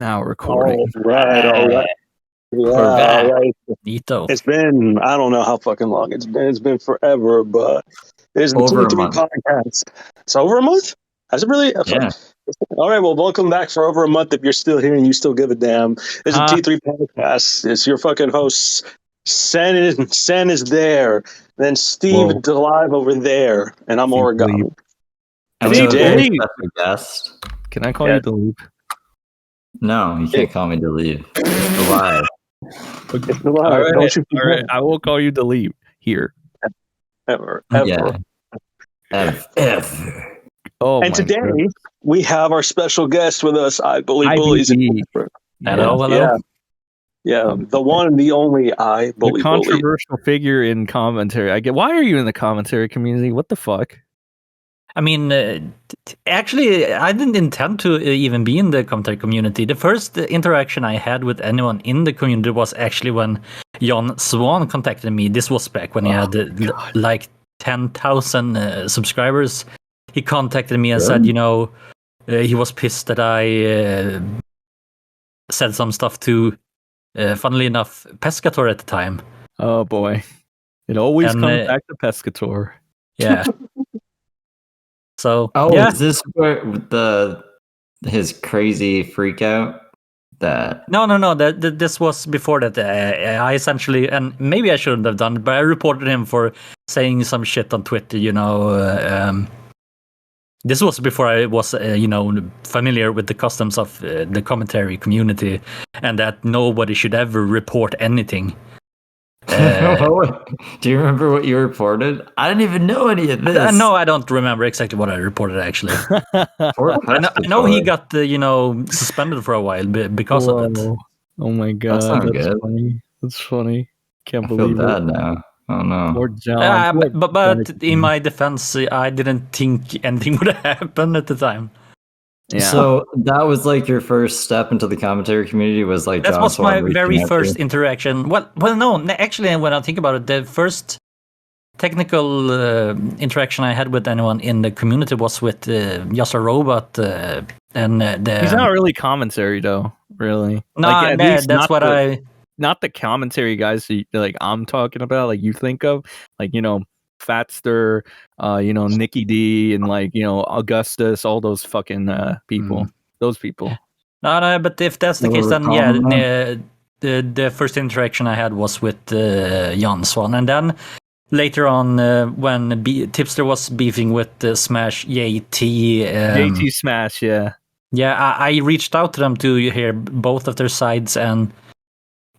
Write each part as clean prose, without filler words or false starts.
Now recording. All right. Yeah, We're back. all right. Nito. It's been, I don't know how fucking long it's been. It's been forever, but it's the Over a T3 month. podcast. It's over a month? Has it really? Yeah. All right, well, welcome back for over a month if you're still here and you still give a damn. It's a T3 podcast. It's your fucking hosts. Sen is there. Then Steve Whoa. Delive over there. And I'm Steve AuraGami. And we have a Today- very special guest. Can I call Yeah. you Delive? No, you can't call me Delive. It's Delive. It's Delive. All right, Don't you all right. I will call you Delive here. ever. Yeah. Ever. Oh, And my today God. we have our special guest with us, Bullies. IBE. Hello. Yeah, the one, the only The Bully. controversial figure in commentary. Why are you in the commentary community? What the fuck? I mean, actually, I didn't intend to even be in the commentary community. The first interaction I had with anyone in the community was actually when Jon Swan contacted me. This was back when he had like 10,000 subscribers. He contacted me and said, he was pissed that I said some stuff to, funnily enough, Pescator at the time. Oh boy, it always And, comes back to Pescator. Yeah. So, Oh, yeah. is this where his crazy freak out? That No. This was before that. I essentially, and maybe I shouldn't have done it, but I reported him for saying some shit on Twitter. This was before I was, familiar with the customs of the commentary community, and that nobody should ever report anything. Do you remember what you reported? I didn't even know any of this. No, I don't remember exactly what I reported. Actually, Poor I know he Pescator. got, suspended for a while because of it. Whoa. Oh my God, not that's good. funny. That's funny. Can't I feel believe bad it. now. Oh no. Poor John. Poor But Benedict. in my defense, I didn't think anything would happen at the time. Yeah. So that was like your first step into the commentary community was like That John was Swan my reaching very out to first you? interaction. Well, no. Actually, when I think about it, the first technical interaction I had with anyone in the community was with Just a Robot, and He's not really commentary though, really. No, Like, at least that's not what the, not the commentary guys that, like I'm talking about, like you think of, like Fatster, Nikki D, and like Augustus, all those fucking people, those people. No. But if that's the You case, then recall yeah, the first interaction I had was with Jan Swan, and then later on when Tipster was beefing with Smash JT. JT Smash, yeah. Yeah, I reached out to them to hear both of their sides, and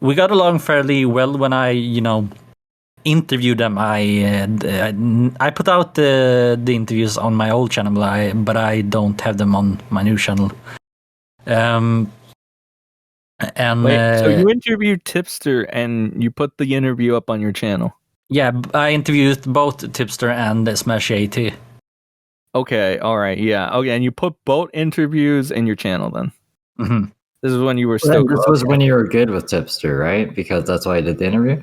we got along fairly well when I, interviewed them. I put out the interviews on my old channel, but I don't have them on my new channel. And Wait, so you interviewed Tipster and you put the interview up on your channel? yeah, I interviewed both Tipster and Smash JT. Okay, all right, yeah, okay, and you put both interviews in your channel then. Mm-hmm. This is when you were Right, still. this was when you were good with Tipster, right? Because that's why I did the interview.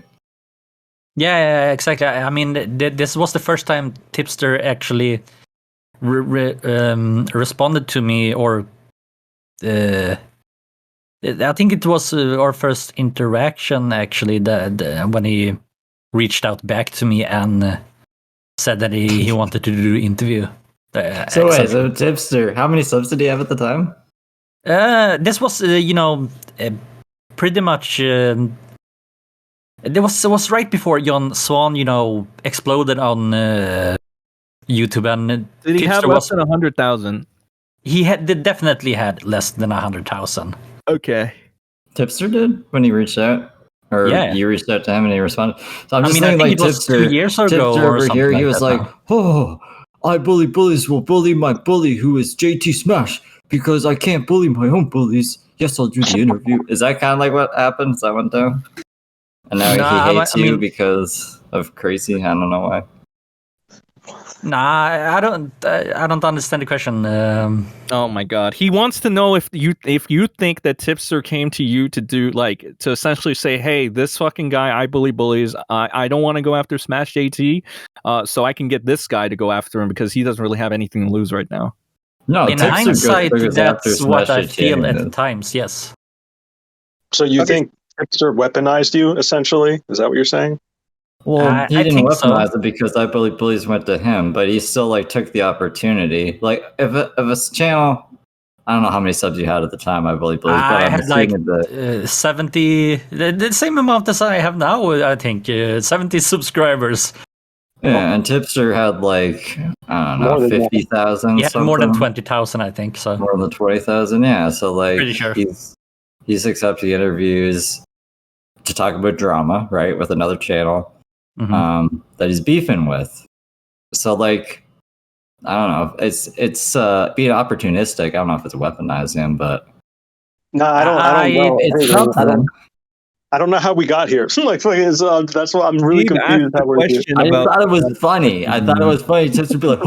Yeah, exactly. I mean, this was the first time Tipster actually responded to me, or I think it was our first interaction actually. When he reached out back to me and said that he wanted to do the interview. So Tipster, how many subs did he have at the time? This was pretty much. It was right before Jon Swan, exploded on YouTube, and Did he have Tipster less than 100,000? He definitely had less than 100,000. Okay. Tipster did when he reached out, or Yeah. you reached out to him and he responded. So I'm just I thinking, think like it was Tipster, 2 years ago Tipster or over something here, like he was that like, now. "Oh, I bully bullies will bully my bully who is JT Smash because I can't bully my own bullies. Yes, I'll do the interview." Is that kind of like what happened? That went down, and now Nah, he hates I you mean- because of crazy. I don't know why. Nah, I don't understand the question. Oh my God, he wants to know if you think that Tipster came to you to essentially say, hey, this fucking guy, I bully bullies. I don't want to go after Smash JT, so I can get this guy to go after him because he doesn't really have anything to lose right now. No, In Tipster hindsight, goes after that's what I Smash feel at the Champion. times. Yes. So you think Tipster weaponized you, essentially? Is that what you're saying? Well, he I didn't think so. weaponize it because I believe Bullies went to him, but he still like took the opportunity. Like if a channel, I don't know how many subs you had at the time. I believe Bullies, but I I'm had like assuming that 70, the same amount as I have now. I think 70 subscribers. yeah, and Tipster had like I don't More know than that. 50,000 He had something, more than 20,000, I think. So more than 20,000. Yeah, so like Pretty sure. he's accepting interviews to talk about drama, right, with another channel Mhm. that he's beefing with. So like I don't know. It's being opportunistic. I don't know if it's weaponizing, but No, I don't know. it's Hey, something. I don't know how we got here. Like, that's why I'm really Steve asked confused how the we're here. question I just about thought it was funny. I thought it was funny just to be like,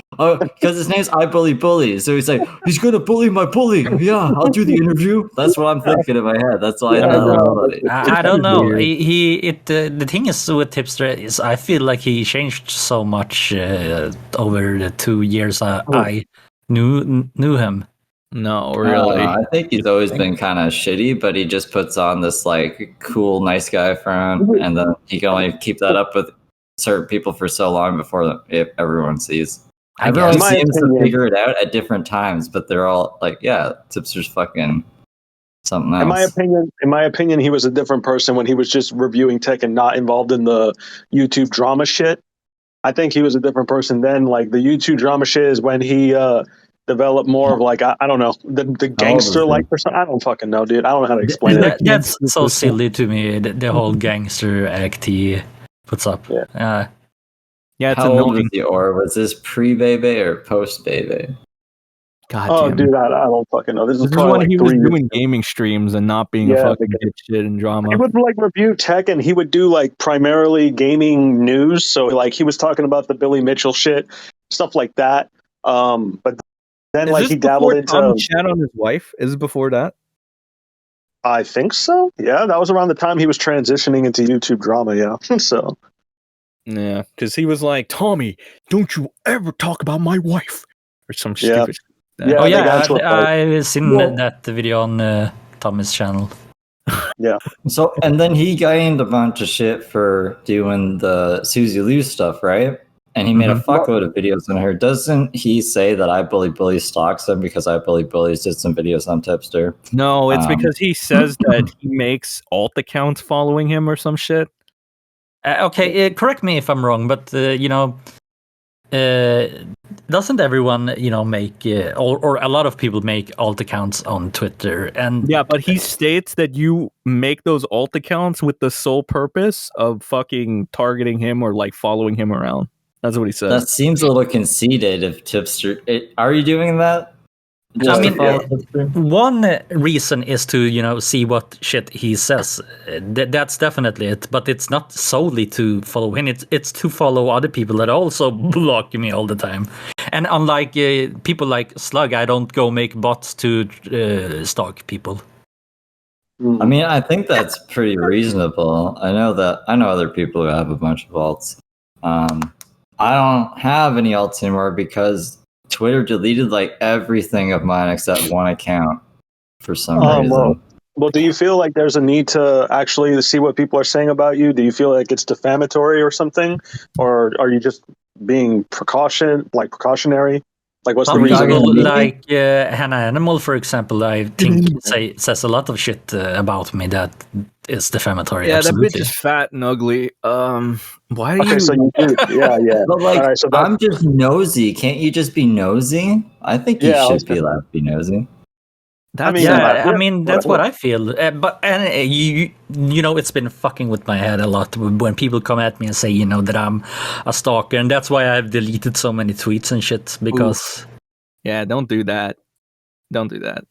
because his name's I Bully Bullies. So he's like, he's going to bully my bully. Yeah, I'll do the interview. That's what I'm thinking in my head. That's why I thought it was funny. I don't know. weird. The thing is with Tipster is I feel like he changed so much over the 2 years I knew him. No, really. I think he's always been kind of shitty, but he just puts on this like cool, nice guy front, and then he can only keep that up with certain people for so long before everyone sees. I Everyone guess. In my seems to opinion- figure it out at different times, but they're all like, "Yeah, Tipster's fucking something else." In my opinion, he was a different person when he was just reviewing tech and not involved in the YouTube drama shit. I think he was a different person then. Like the YouTube drama shit is when he developed more of like I don't know the gangster like person. I don't fucking know, dude. I don't know how to explain it. That's so silly to me. The whole gangster act he puts up. Yeah. Yeah, it's How old was annoying. the or? Was this pre-baby or post-baby? God Oh, damn. dude, I don't fucking know. This is This is probably when like he was 3 years doing ago. gaming streams and not being Yeah, a fucking dipshit and drama. He would like review tech, and he would do like primarily gaming news. So like he was talking about the Billy Mitchell shit, stuff like that. But then Is like this he dabbled before Tom into. chat on his wife? Is it before that? I think so. Yeah, that was around the time he was transitioning into YouTube drama. Yeah, so Yeah, because he was like, Tommy, don't you ever talk about my wife or some Yeah. stupid. Yeah. Oh they got yeah, into a fight. I've seen Well- that video on Tommy's channel. So, and then he gained a bunch of shit for doing the Susie Liu stuff, right? And he made a fuckload of videos on her. Doesn't he say that I Bully Bullies stalks him because I Bully Bullies did some videos on Tipster? No, it's because he says that he makes alt accounts following him or some shit. Okay, correct me if I'm wrong, but doesn't everyone make or a lot of people make alt accounts on Twitter? And Yeah, but he states that you make those alt accounts with the sole purpose of fucking targeting him or like following him around. That's what he says. That seems a little conceited if Tipster. Are you doing that? Yeah, Just to I mean, follow Tipster? one reason is to see what shit he says. That's definitely it, but it's not solely to follow him. It's to follow other people that also block me all the time. And unlike people like Slug, I don't go make bots to stalk people. I mean, I think that's pretty reasonable. I know other people who have a bunch of alts. I don't have any alts anymore because Twitter deleted like everything of mine except one account for some reason. Well, do you feel like there's a need to actually see what people are saying about you? Do you feel like it's defamatory or something, or are you just being precautionary? Like, what's the Some reason? people, like Hannah Animal, for example, I think says a lot of shit about me that is defamatory. Yeah, absolutely. that bitch is fat and ugly. Why are Okay, you? so you do, yeah. But like, All right, so I'm just nosy. Can't you just be nosy? I think you Yeah, I was should be allowed to be nosy. That's I mean, that's what whatever. I feel. But it's been fucking with my head a lot when people come at me and say, that I'm a stalker, and that's why I've deleted so many tweets and shit because. Yeah, don't do that. Don't do that.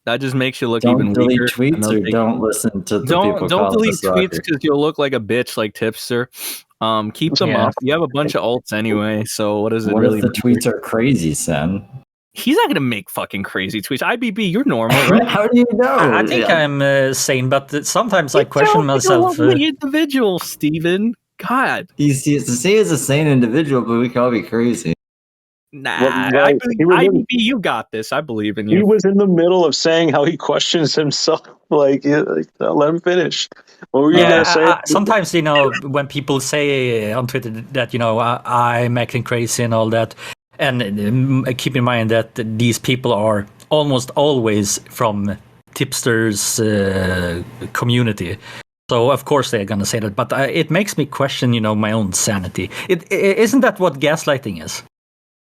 That just makes you look Don't even delete weaker. tweets or don't listen to the people. Don't delete tweets because because you'll look like a bitch like Tipster. Keep them up. You have a bunch of alts anyway, so what does it what really if the matter? tweets are crazy, Sen? He's not gonna make fucking crazy tweets. IBB, you're normal, right? How do you know? I think I'm sane, but sometimes I You question sound like myself. a lovely individual, Steven. God. You see, to say he's a sane individual, but we can all be crazy. Nah, Like, IDB, you got this. I believe in you. he was in the middle of saying how he questions himself. Like, let him finish. What were you gonna say? Sometimes, when people say on Twitter that, I'm acting crazy and all that, and keep in mind that these people are almost always from Tipster's community. So, of course, they're going to say that. But it makes me question, my own sanity. Isn't that what gaslighting is?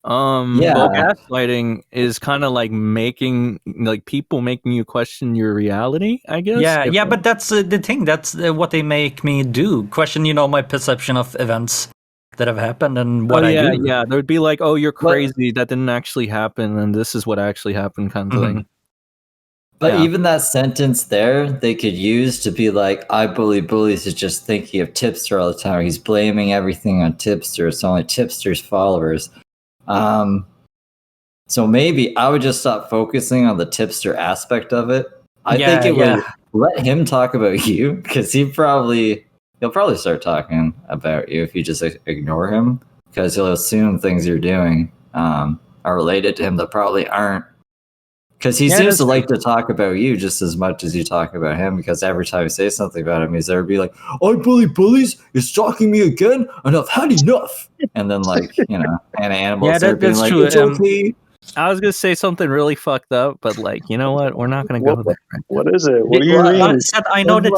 Well, gaslighting is kind of like people making you question your reality, I guess. Yeah, but that's the thing. That's what they make me do. Question, my perception of events that have happened and what I do. Yeah. There'd be like, oh, you're crazy. That didn't actually happen, and this is what actually happened, kind of thing. But even that sentence there, they could use to be like, I bully Bullies is just thinking of Tipster all the time. He's blaming everything on Tipster. It's only Tipster's followers. So maybe I would just stop focusing on the Tipster aspect of it. I think it would let him talk about you, because he'll probably start talking about you if you just ignore him, because he'll assume things you're doing are related to him that probably aren't. Because he seems to like to talk about you just as much as you talk about him, because every time you say something about him, he's there to be like, I bully Bullies, you're stalking me again, and I've had enough. And then, like, and animals are being like, it's okay. I was going to say something really fucked up, but, like, you know what? We're not going to go there. What is it? What do you mean? I know that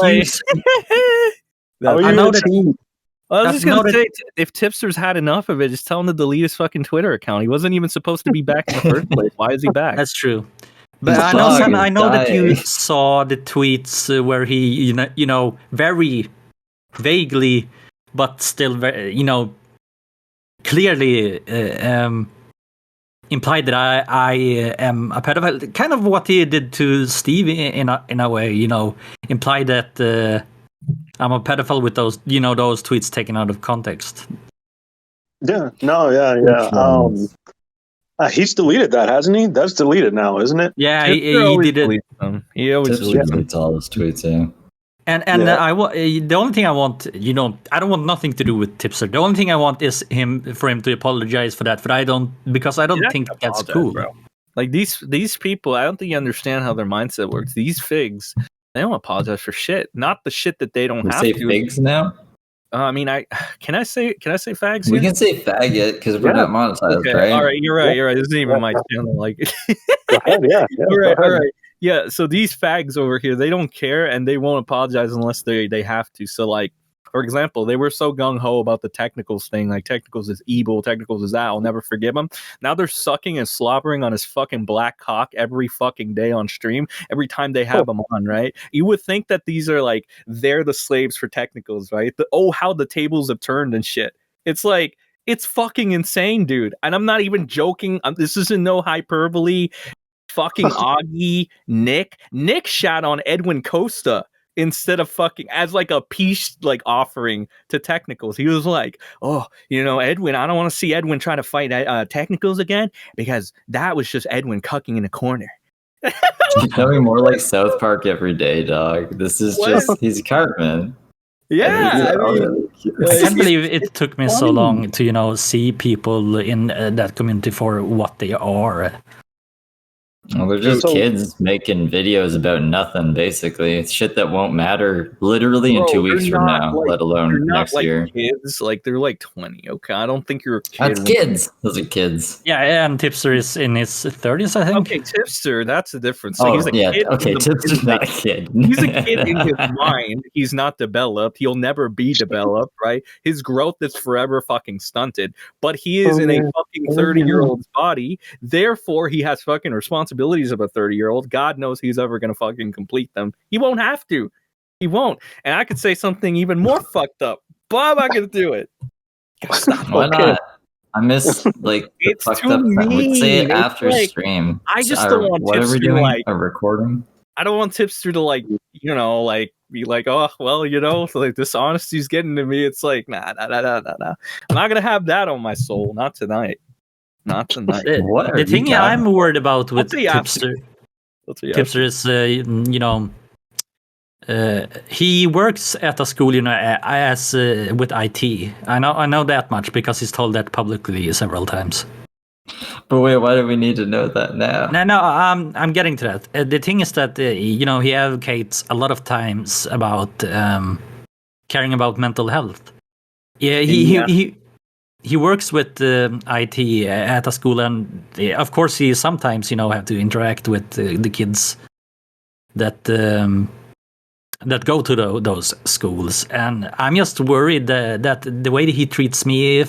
you... How are you a team? I was just going to say, if Tipster's had enough of it, just tell him to delete his fucking Twitter account. He wasn't even supposed to be back in the first place. Why is he back? That's true. But I know that you saw the tweets where he, very vaguely, but still very, clearly implied that I am a pedophile. Kind of what he did to Steve in a way, implied that I'm a pedophile with those, those tweets taken out of context. Yeah. He's deleted that, hasn't he? That's deleted now, isn't it? Yeah, he did it. He always deletes all his tweets, yeah. And the only thing I want, I don't want nothing to do with Tipster. The only thing I want is for him to apologize for that. But I don't think that's cool. Bro. Like these people, I don't think you understand how their mindset works. These figs, they don't apologize for shit. Not the shit that they don't have to. Say figs now? I mean, can I say fags? We can say faggot because we're not monetized, okay. right? All right, you're right. This isn't even my channel. Like, go ahead, yeah. All right. Yeah, so these fags over here, they don't care and they won't apologize unless they have to. So, like, for example, they were so gung-ho about the technicals thing. Like, technicals is evil, technicals is that. I'll never forgive them. Now they're sucking and slobbering on his fucking black cock every fucking day on stream, every time they have him on, right? You would think that these are, like, they're the slaves for technicals, right? How the tables have turned and shit. It's like, it's fucking insane, dude. And I'm not even joking. This isn't no hyperbole. Fucking Augie, Nick shat on Edwin Costa instead of fucking as like a peace like offering to technicals. He was like, oh, Edwin, I don't want to see Edwin try to fight technicals again because that was just Edwin cucking in a corner. You're becoming more like South Park every day, dog. This is he's Cartman. Yeah, I can't believe it took me so long to see people in that community for what they are. Well, they're just kids making videos about nothing, basically. It's shit that won't matter literally in 2 weeks from now, let alone next year. Kids, like they're like 20. Okay, I don't think you're a kid. That's kids. Those are kids. Yeah, and Tipster is in his 30s, I think. Okay, Tipster, that's the difference. So he's a kid. Okay, Tipster's not a kid. He's a kid in his mind. He's not developed. He'll never be developed, right? His growth is forever fucking stunted. But he is in a fucking 30-year-old's body. Therefore, he has fucking responsibilities of a 30-year-old. God knows he's ever going to fucking complete them. He won't have to. He won't. And I could say something even more fucked up, but I'm not going to do it. Stop. Why not? I miss it's fucked too up. mean. We'd say it after stream. I just don't want what Tipster are we doing? Like a recording. I don't want Tipster to be like, oh well, like this honesty's getting to me. It's like nah. I'm not gonna have that on my soul. Not tonight. Not tonight. The thing I'm worried about with Tipster is, he works at a school, as with IT. I know that much because he's told that publicly several times. But wait, why do we need to know that now? No, I'm getting to that. The thing is that he advocates a lot of times about caring about mental health. Yeah, he works with IT at a school, and of course he sometimes have to interact with the kids that go to those schools, and I'm just worried that the way that he treats me,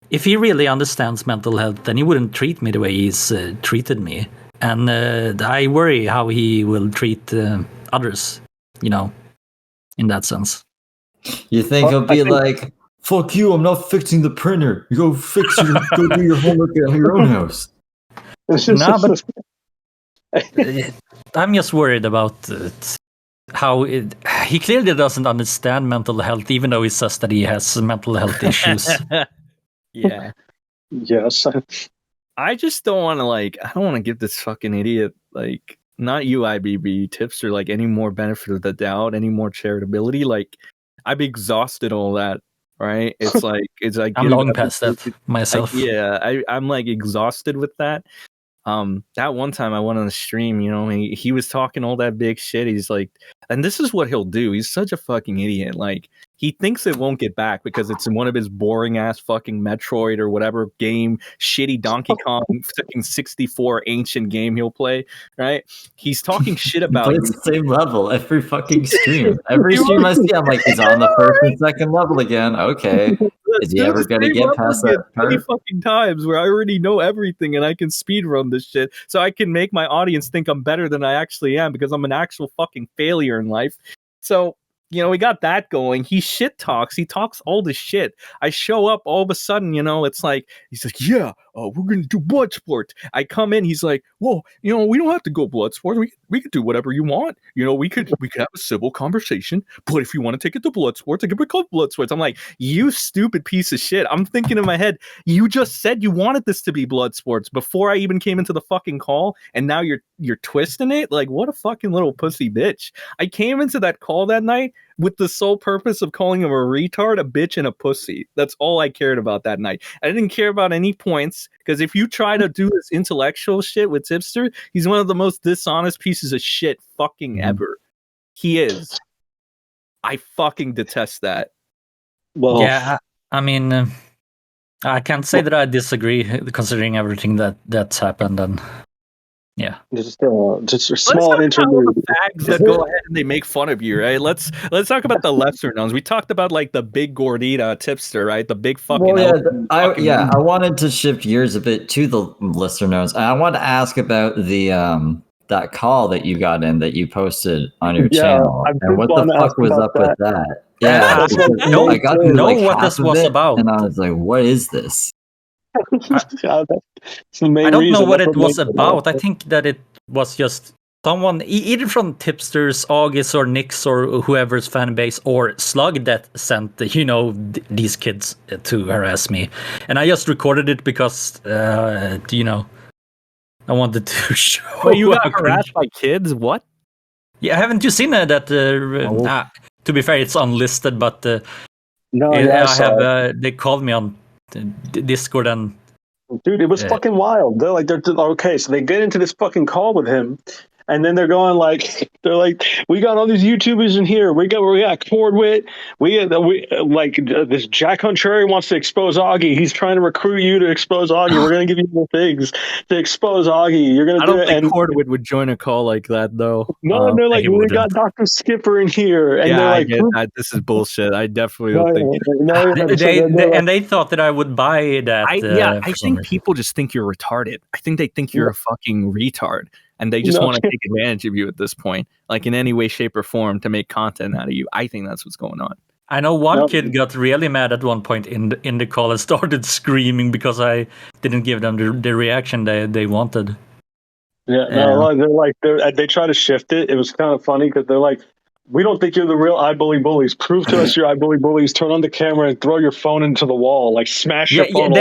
if he really understands mental health, then he wouldn't treat me the way he's treated me. And I worry how he will treat others, in that sense. You think he'll be like, fuck you, I'm not fixing the printer. You go do your homework at your own house. No, but I'm just worried about how he clearly doesn't understand mental health, even though he says that he has mental health issues. Yeah. Yes. I just don't want to I don't want to give this fucking idiot not you IBB Tipster any more benefit of the doubt, any more charitability. I've exhausted all that, right? It's like I'm long past that myself. I'm exhausted with that. That one time I went on the stream, he was talking all that big shit. He's like, and this is what he'll do. He's such a fucking idiot. He thinks it won't get back because it's in one of his boring ass fucking Metroid or whatever game, shitty Donkey Kong fucking 64 ancient game he'll play, right? He's talking shit about It's the same level every fucking stream. Every stream I see, I'm like, he's on the first and second level again. Okay. Is he ever going to get past that part? 20 fucking times where I already know everything and I can speedrun this shit so I can make my audience think I'm better than I actually am because I'm an actual fucking failure in life. So, we got that going. He shit talks. He talks all this shit. I show up all of a sudden, it's like, he's like, yeah, we're going to do blood sport. I come in. He's like, well, we don't have to go blood sport. We could do whatever you want. We could have a civil conversation. But if you want to take it to blood sports, it could become blood sports. I'm like, you stupid piece of shit. I'm thinking in my head, you just said you wanted this to be blood sports before I even came into the fucking call. And now you're twisting it. What a fucking little pussy bitch. I came into that call that night with the sole purpose of calling him a retard, a bitch, and a pussy. That's all I cared about that night. I didn't care about any points, because if you try to do this intellectual shit with Tipster, he's one of the most dishonest pieces of shit fucking ever. He is. I fucking detest that. Well, yeah, I mean, I can't say that I disagree, considering everything that's happened, and yeah. Just a small interlude. The fags that go ahead and they make fun of you, right? Let's talk about the lesser knowns. We talked about the big gordita Tipster, right? The big fucking. Well, I wanted to shift gears a bit to the lesser knowns. I wanted to ask about the that call that you got in that you posted on your channel, and what the fuck was up with that? Yeah, I got to know what this was about, and I was like, what is this? That's the main I don't know reason. what it was about. I think that it was just someone, either from Tipsters, August, or Nick's, or whoever's fan base, or Slug, that sent these kids to harass me, and I just recorded it because I wanted to show. Well, you got harassed by kids? What? Yeah, haven't you seen that? To be fair, it's unlisted, but no, I have. They called me on Discord, and dude, it was fucking wild. They're okay, so they get into this fucking call with him, and then they're going they're like, we got all these YouTubers in here. We got Cordwit. This Jack Contrary wants to expose Augie. He's trying to recruit you to expose Augie. We're gonna give you more things to expose Augie. You're gonna. I don't think Cordwit would join a call like that, though. No, they're like, we got Dr. Skipper in here, and they're like, I get that. This is bullshit. I definitely don't think. And they thought that I would buy that. I think people just think you're retarded. I think they think you're a fucking retard. And they just want to take advantage of you at this point, in any way, shape, or form, to make content out of you. I think that's what's going on. I know one kid got really mad at one point in the call and started screaming because I didn't give them the reaction they wanted. Yeah, they try to shift it. It was kind of funny because they're like, we don't think you're the real Bullies. Prove to us you're Bullies. Turn on the camera and throw your phone into the wall. Smash your phone.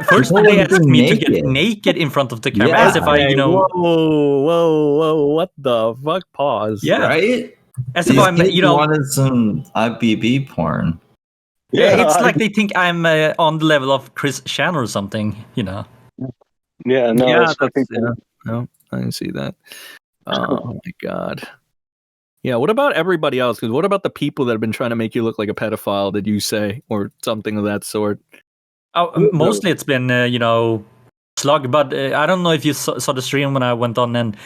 First they asked me to get naked in front of the camera, as if I, Whoa, what the fuck? Pause. Yeah, right. As if I'm, wanted some IBB porn. Yeah, it's like they think I'm on the level of Chris Chan or something, Yeah, no, Yeah, it's fucking. no, I didn't see that. Oh my god. Yeah, what about everybody else? Because what about the people that have been trying to make you look like a pedophile? Did you say or something of that sort? Mostly it's been Slug, but I don't know if you saw the stream when I went on and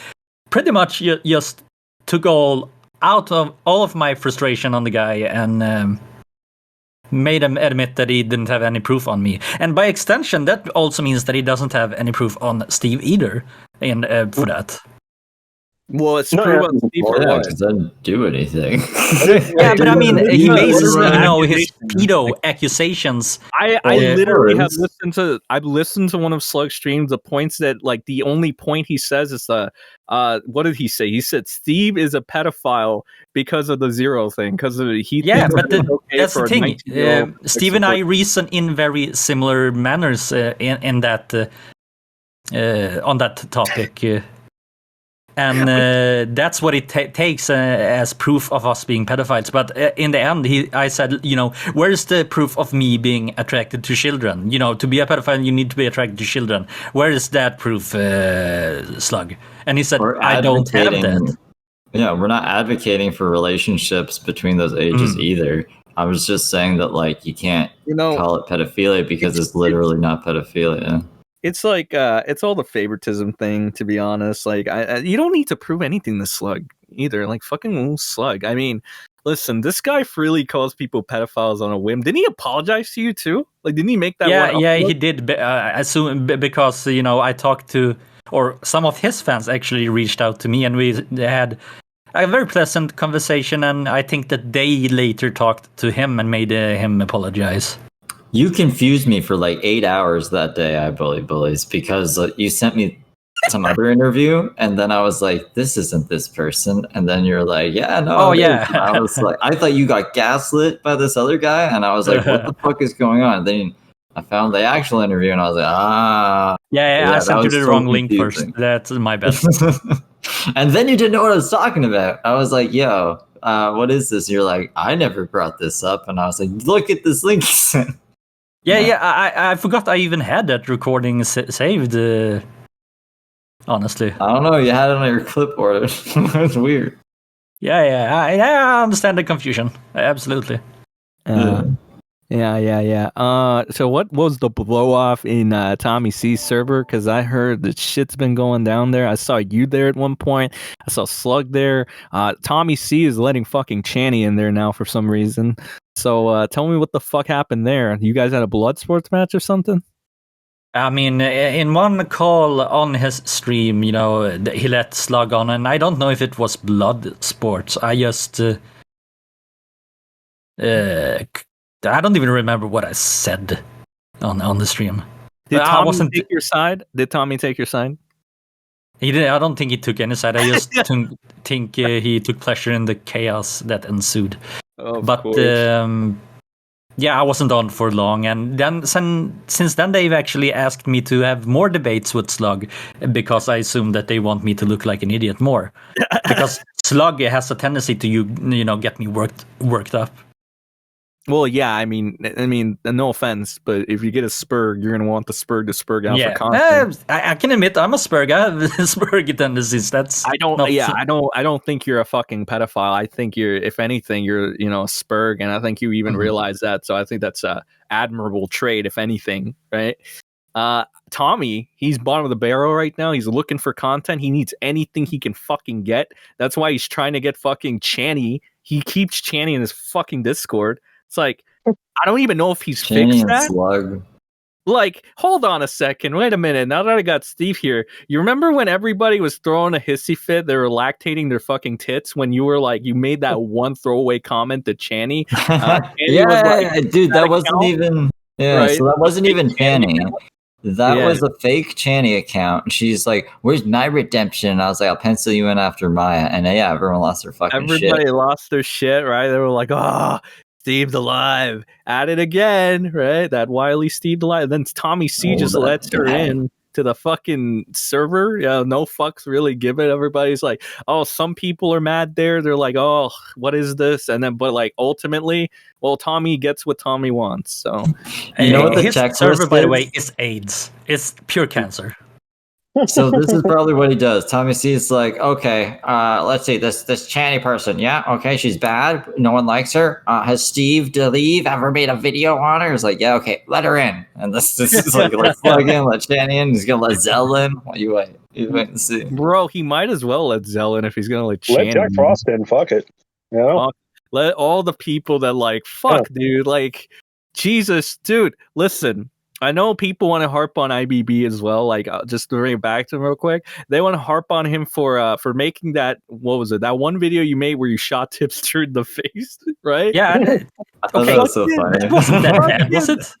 pretty much just took all of my frustration on the guy and made him admit that he didn't have any proof on me. And by extension, that also means that he doesn't have any proof on Steve either. And for that. Well, it's No, true yeah. about Steve for Yeah, what? because I didn't do anything. Yeah, but I mean, he Yeah, bases what are the his accusations? pedo accusations. I Well, literally have first- I've listened to one of Slug's streams. The points that like the only point he says is what did he say? He said Steve is a pedophile because of the zero thing. Because he Yeah, thinks but it's okay that's for the a thing. 19-year-old Steve and I reason in very similar manners in that on that topic. And that's what it takes as proof of us being pedophiles. But in the end, I said, where's the proof of me being attracted to children? To be a pedophile, you need to be attracted to children. Where is that proof, Slug? And he said, I don't have that. Yeah, we're not advocating for relationships between those ages either. I was just saying that, like, you can't call it pedophilia because it's literally not pedophilia. It's like it's all the favoritism thing, to be honest. Like, you don't need to prove anything to Slug either. Like, fucking Slug. I mean, listen, this guy freely calls people pedophiles on a whim. Didn't he apologize to you too? Like, didn't he make that? Yeah, he did. I assume because I talked to, or some of his fans actually reached out to me, and we had a very pleasant conversation. And I think that they later talked to him and made him apologize. You confused me for like 8 hours that day, I Bullies, because you sent me some other interview, and then I was like, this isn't this person. And then you're like, yeah, no. Oh, yeah. I was like, I thought you got gaslit by this other guy. And I was like, what the fuck is going on? And then I found the actual interview, and I was like, Yeah, I sent you the wrong link first. That's my bad. And then you didn't know what I was talking about. I was like, yo, what is this? You're like, I never brought this up. And I was like, look at this link you sent. Yeah. I forgot I even had that recording saved. Honestly, I don't know. You had it on your clipboard. It's weird. Yeah. I understand the confusion. Absolutely. Yeah. So what was the blow off in Tommy C's server? Because I heard that shit's been going down there. I saw you there at one point. I saw Slug there. Tommy C is letting fucking Channy in there now for some reason. So tell me what the fuck happened there. You guys had a blood sports match or something? I mean, in one call on his stream, he let Slug on, and I don't know if it was blood sports. I just I don't even remember what I said on the stream. Did Tommy take your side? He didn't. I don't think he took any side. I just think he took pleasure in the chaos that ensued. But I wasn't on for long, and then since then they've actually asked me to have more debates with Slug because I assume that they want me to look like an idiot more. Because Slug has a tendency to get me worked up. Well, yeah, I mean, no offense, but if you get a Spurg, you're gonna want the Spurg to Spurg out for content. I can admit I'm a Spurg. I have Spurg tendencies. I don't think you're a fucking pedophile. I think if anything, you're a Spurg, and I think you even realize that. So I think that's a admirable trait, if anything, right? Tommy, he's bottom of the barrel right now. He's looking for content. He needs anything he can fucking get. That's why he's trying to get fucking Channy. He keeps Channy in his fucking Discord. It's like, I don't even know if he's fixed that. Slug. Like, hold on a second. Wait a minute. Now that I got Steve here, you remember when everybody was throwing a hissy fit? They were lactating their fucking tits when you were like, you made that one throwaway comment to Channy. Dude, that wasn't even. Yeah, right? So that wasn't even Channy. That was a fake Channy account. She's like, where's my redemption? And I was like, I'll pencil you in after Maya. And everyone lost their fucking shit. Everybody lost their shit, right? They were like, Steve's alive. At it again, right? That wily Steve alive. Then Tommy C just lets her in to the fucking server. Yeah, no fucks really given. Everybody's like, some people are mad there. They're like, what is this? And then, but like ultimately, Tommy gets what Tommy wants. So you know what the his server, by the way, is AIDS. It's pure cancer. So this is probably what he does. Tommy C is like, okay, let's see, this Channy person, yeah, okay, she's bad, no one likes her. Has Steve Delive ever made a video on her? It's like, yeah, okay, let her in. And this is like, let Slug in, let Channy in. He's gonna let Zell in. Well, you wait and see. Bro, he might as well let Zell in if he's gonna let Let Shannon Jack in. Frost in. Fuck it. You know? Fuck. Let all the people that like, fuck, dude, like, Jesus, dude, listen. I know people want to harp on IBB as well. Like, just to bring it back to him real quick, they want to harp on him for making that. What was it? That one video you made where you shot Tipster in the face, right? Yeah. I thought Okay. that was so funny. That wasn't that bad, was it?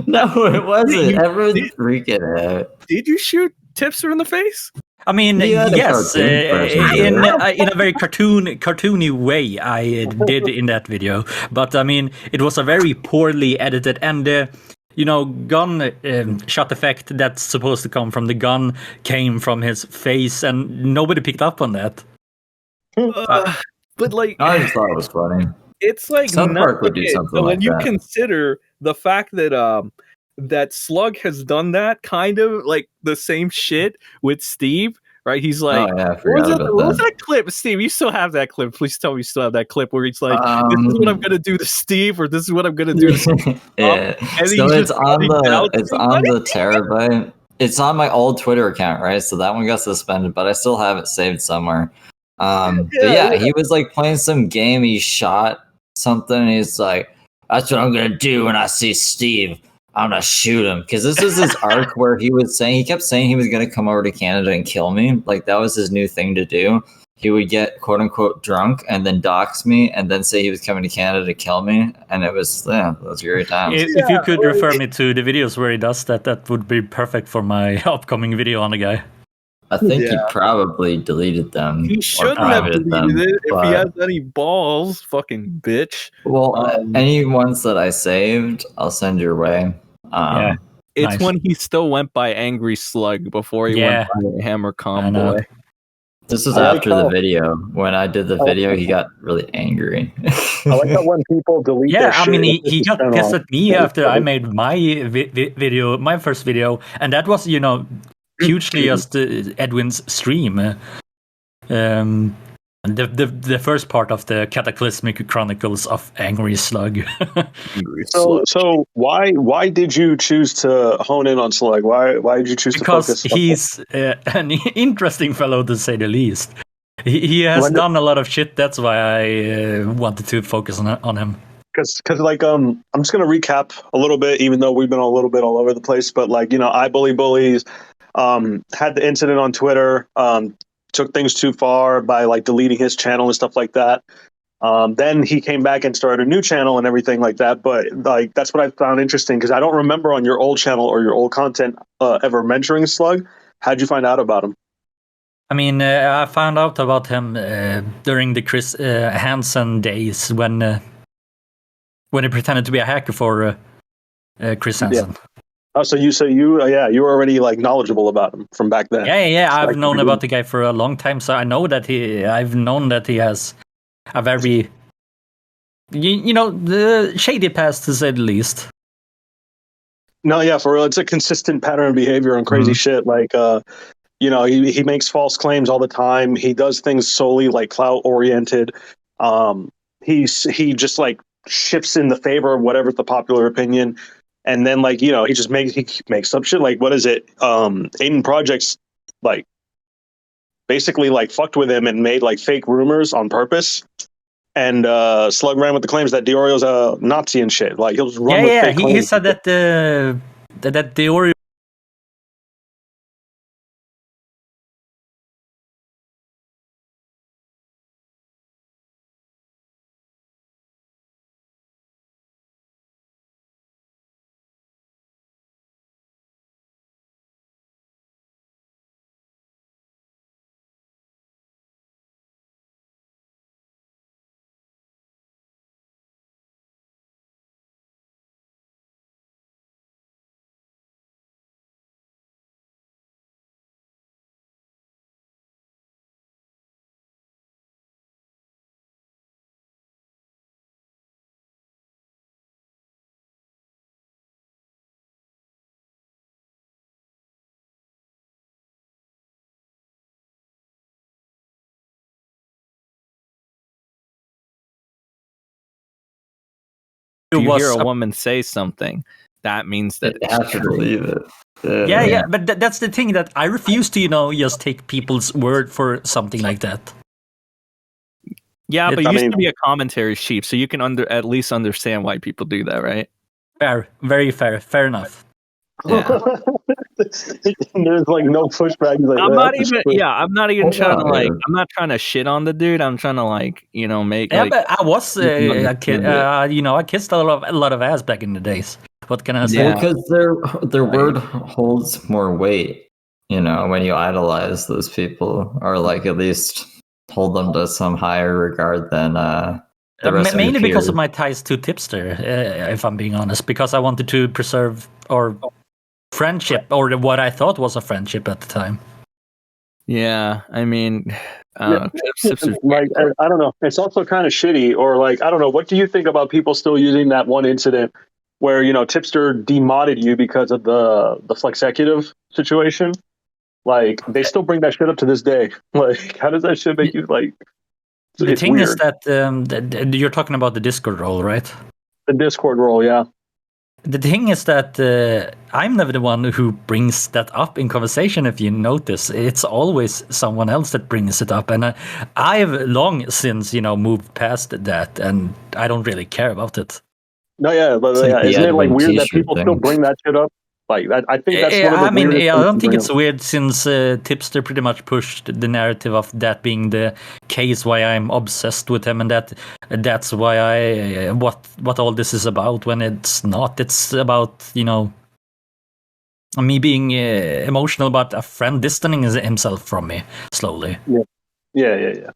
No, it wasn't. You- Everyone's did- freaking out. Did you shoot Tipster in the face? I mean, You had a yes, cartoon version, in right? in a very cartoony way, I did in that video. But I mean, it was a very poorly edited, and gun shot effect that's supposed to come from the gun came from his face, and nobody picked up on that. But like, I just thought it was funny. it's like South Park would do okay, something so when like you that. consider the fact that that Slug has done that kind of like the same shit with Steve, right? He's like, Oh yeah, I what forgot was, about what was that. that clip, Steve? You still have that clip? Please tell me you still have that clip where he's like, "This is what I'm gonna do to Steve," or "This is what I'm gonna do to Steve." Yeah. And So he's it's just on running down it's on somebody. the terabyte. It's on my old Twitter account, right? So that one got suspended, but I still have it saved somewhere. But yeah, he was like playing some game. He shot something. And he's like, "That's what I'm gonna do when I see Steve. I'm gonna shoot him." Because this was his arc where he kept saying he was gonna come over to Canada and kill me. Like that was his new thing to do. He would get quote unquote drunk and then dox me and then say he was coming to Canada to kill me. And it was, those great times. If you could refer me to the videos where he does that, that would be perfect for my upcoming video on the guy. I think he probably deleted them. He or shouldn't have privated deleted them, it if he but- has any balls, fucking bitch. Well, any ones that I saved, I'll send your way. Yeah. It's Nice. when he still went by Angry Slug before he went by Hammer Comboy. This was I like after the how- video. When I did the video, he got really angry. I like that when people delete their Yeah, I shit. mean, it's he just got turn pissed on. at me after I made my video, my first video, and that was, hugely just Edwin's stream. The first part of the Cataclysmic Chronicles of Angry Slug. So why did you choose to hone in on Slug? Why did you choose Because to focus? he's an interesting fellow to say the least. He has done a lot of shit. That's why I wanted to focus on him. Because like I'm just gonna recap a little bit, even though we've been a little bit all over the place. But like I bully bullies, had the incident on Twitter, took things too far by like deleting his channel and stuff like that. Then he came back and started a new channel and everything like that. But like that's what I found interesting because I don't remember on your old channel or your old content ever mentioning Slug. How'd you find out about him? I mean, I found out about him during the Chris Hansen days when he pretended to be a hacker for Chris Hansen. Oh, so you were already like knowledgeable about him from back then. Yeah. I've Like, known about the guy for a long time, so I know that I've known that he has a very, the shady past to say the least. No, yeah, for real, it's a consistent pattern of behavior and crazy shit. Like, he makes false claims all the time. He does things solely like clout oriented. He just like shifts in the favor of whatever's the popular opinion, and then like he makes up shit. Like, what is it? Aiden Projects like basically like fucked with him and made like fake rumors on purpose. And Slug ran with the claims that Diorio's a Nazi and shit. Like he'll just run with fake claims. He said that that Diorio if you was hear a woman say something, that means that You have to believe it. yeah. But that's the thing, that I refuse to, just take people's word for something like that. Yeah, but I it used mean- to be a commentary sheet, so you can at least understand why people do that, right? Fair, very fair enough. Yeah. There's like no pushback. He's like, I'm not "That's even. true." Yeah, I'm not even Hold trying to on, like. man. I'm not trying to shit on the dude. I'm trying to like, make Yeah, like. but I was you can a kid. understand it. I kissed a lot of ass back in the days. What can I say? Yeah. Well, because their word holds more weight, when you idolize those people, or like at least hold them to some higher regard than the rest of your Mainly because of peers. my ties to Tipster, if I'm being honest, because I wanted to preserve our friendship, or what I thought was a friendship at the time. Yeah, I mean, I don't know. Tips is Like, I don't know. It's also kind of shitty, or like, I don't know. What do you think about people still using that one incident where, Tipster demodded you because of the Flexecutive situation? Like, they still bring that shit up to this day. Like, how does that shit make you like? The It's thing weird. is that you're talking about the Discord role, right? The Discord role, yeah. The thing is that I'm never the one who brings that up in conversation. If you notice, it's always someone else that brings it up, and I've long since moved past that, and I don't really care about it. No, yeah, but It's like the isn't it like Edwin weird that t-shirt people thing. still bring that shit up? Like, I think that's one of the I mean, weirdest I things don't to think bring it's up. weird, since Tipster pretty much pushed the narrative of that being the case why I'm obsessed with him, and that's why I what all this is about, when it's not. It's about me being emotional about a friend distancing himself from me slowly. Yeah.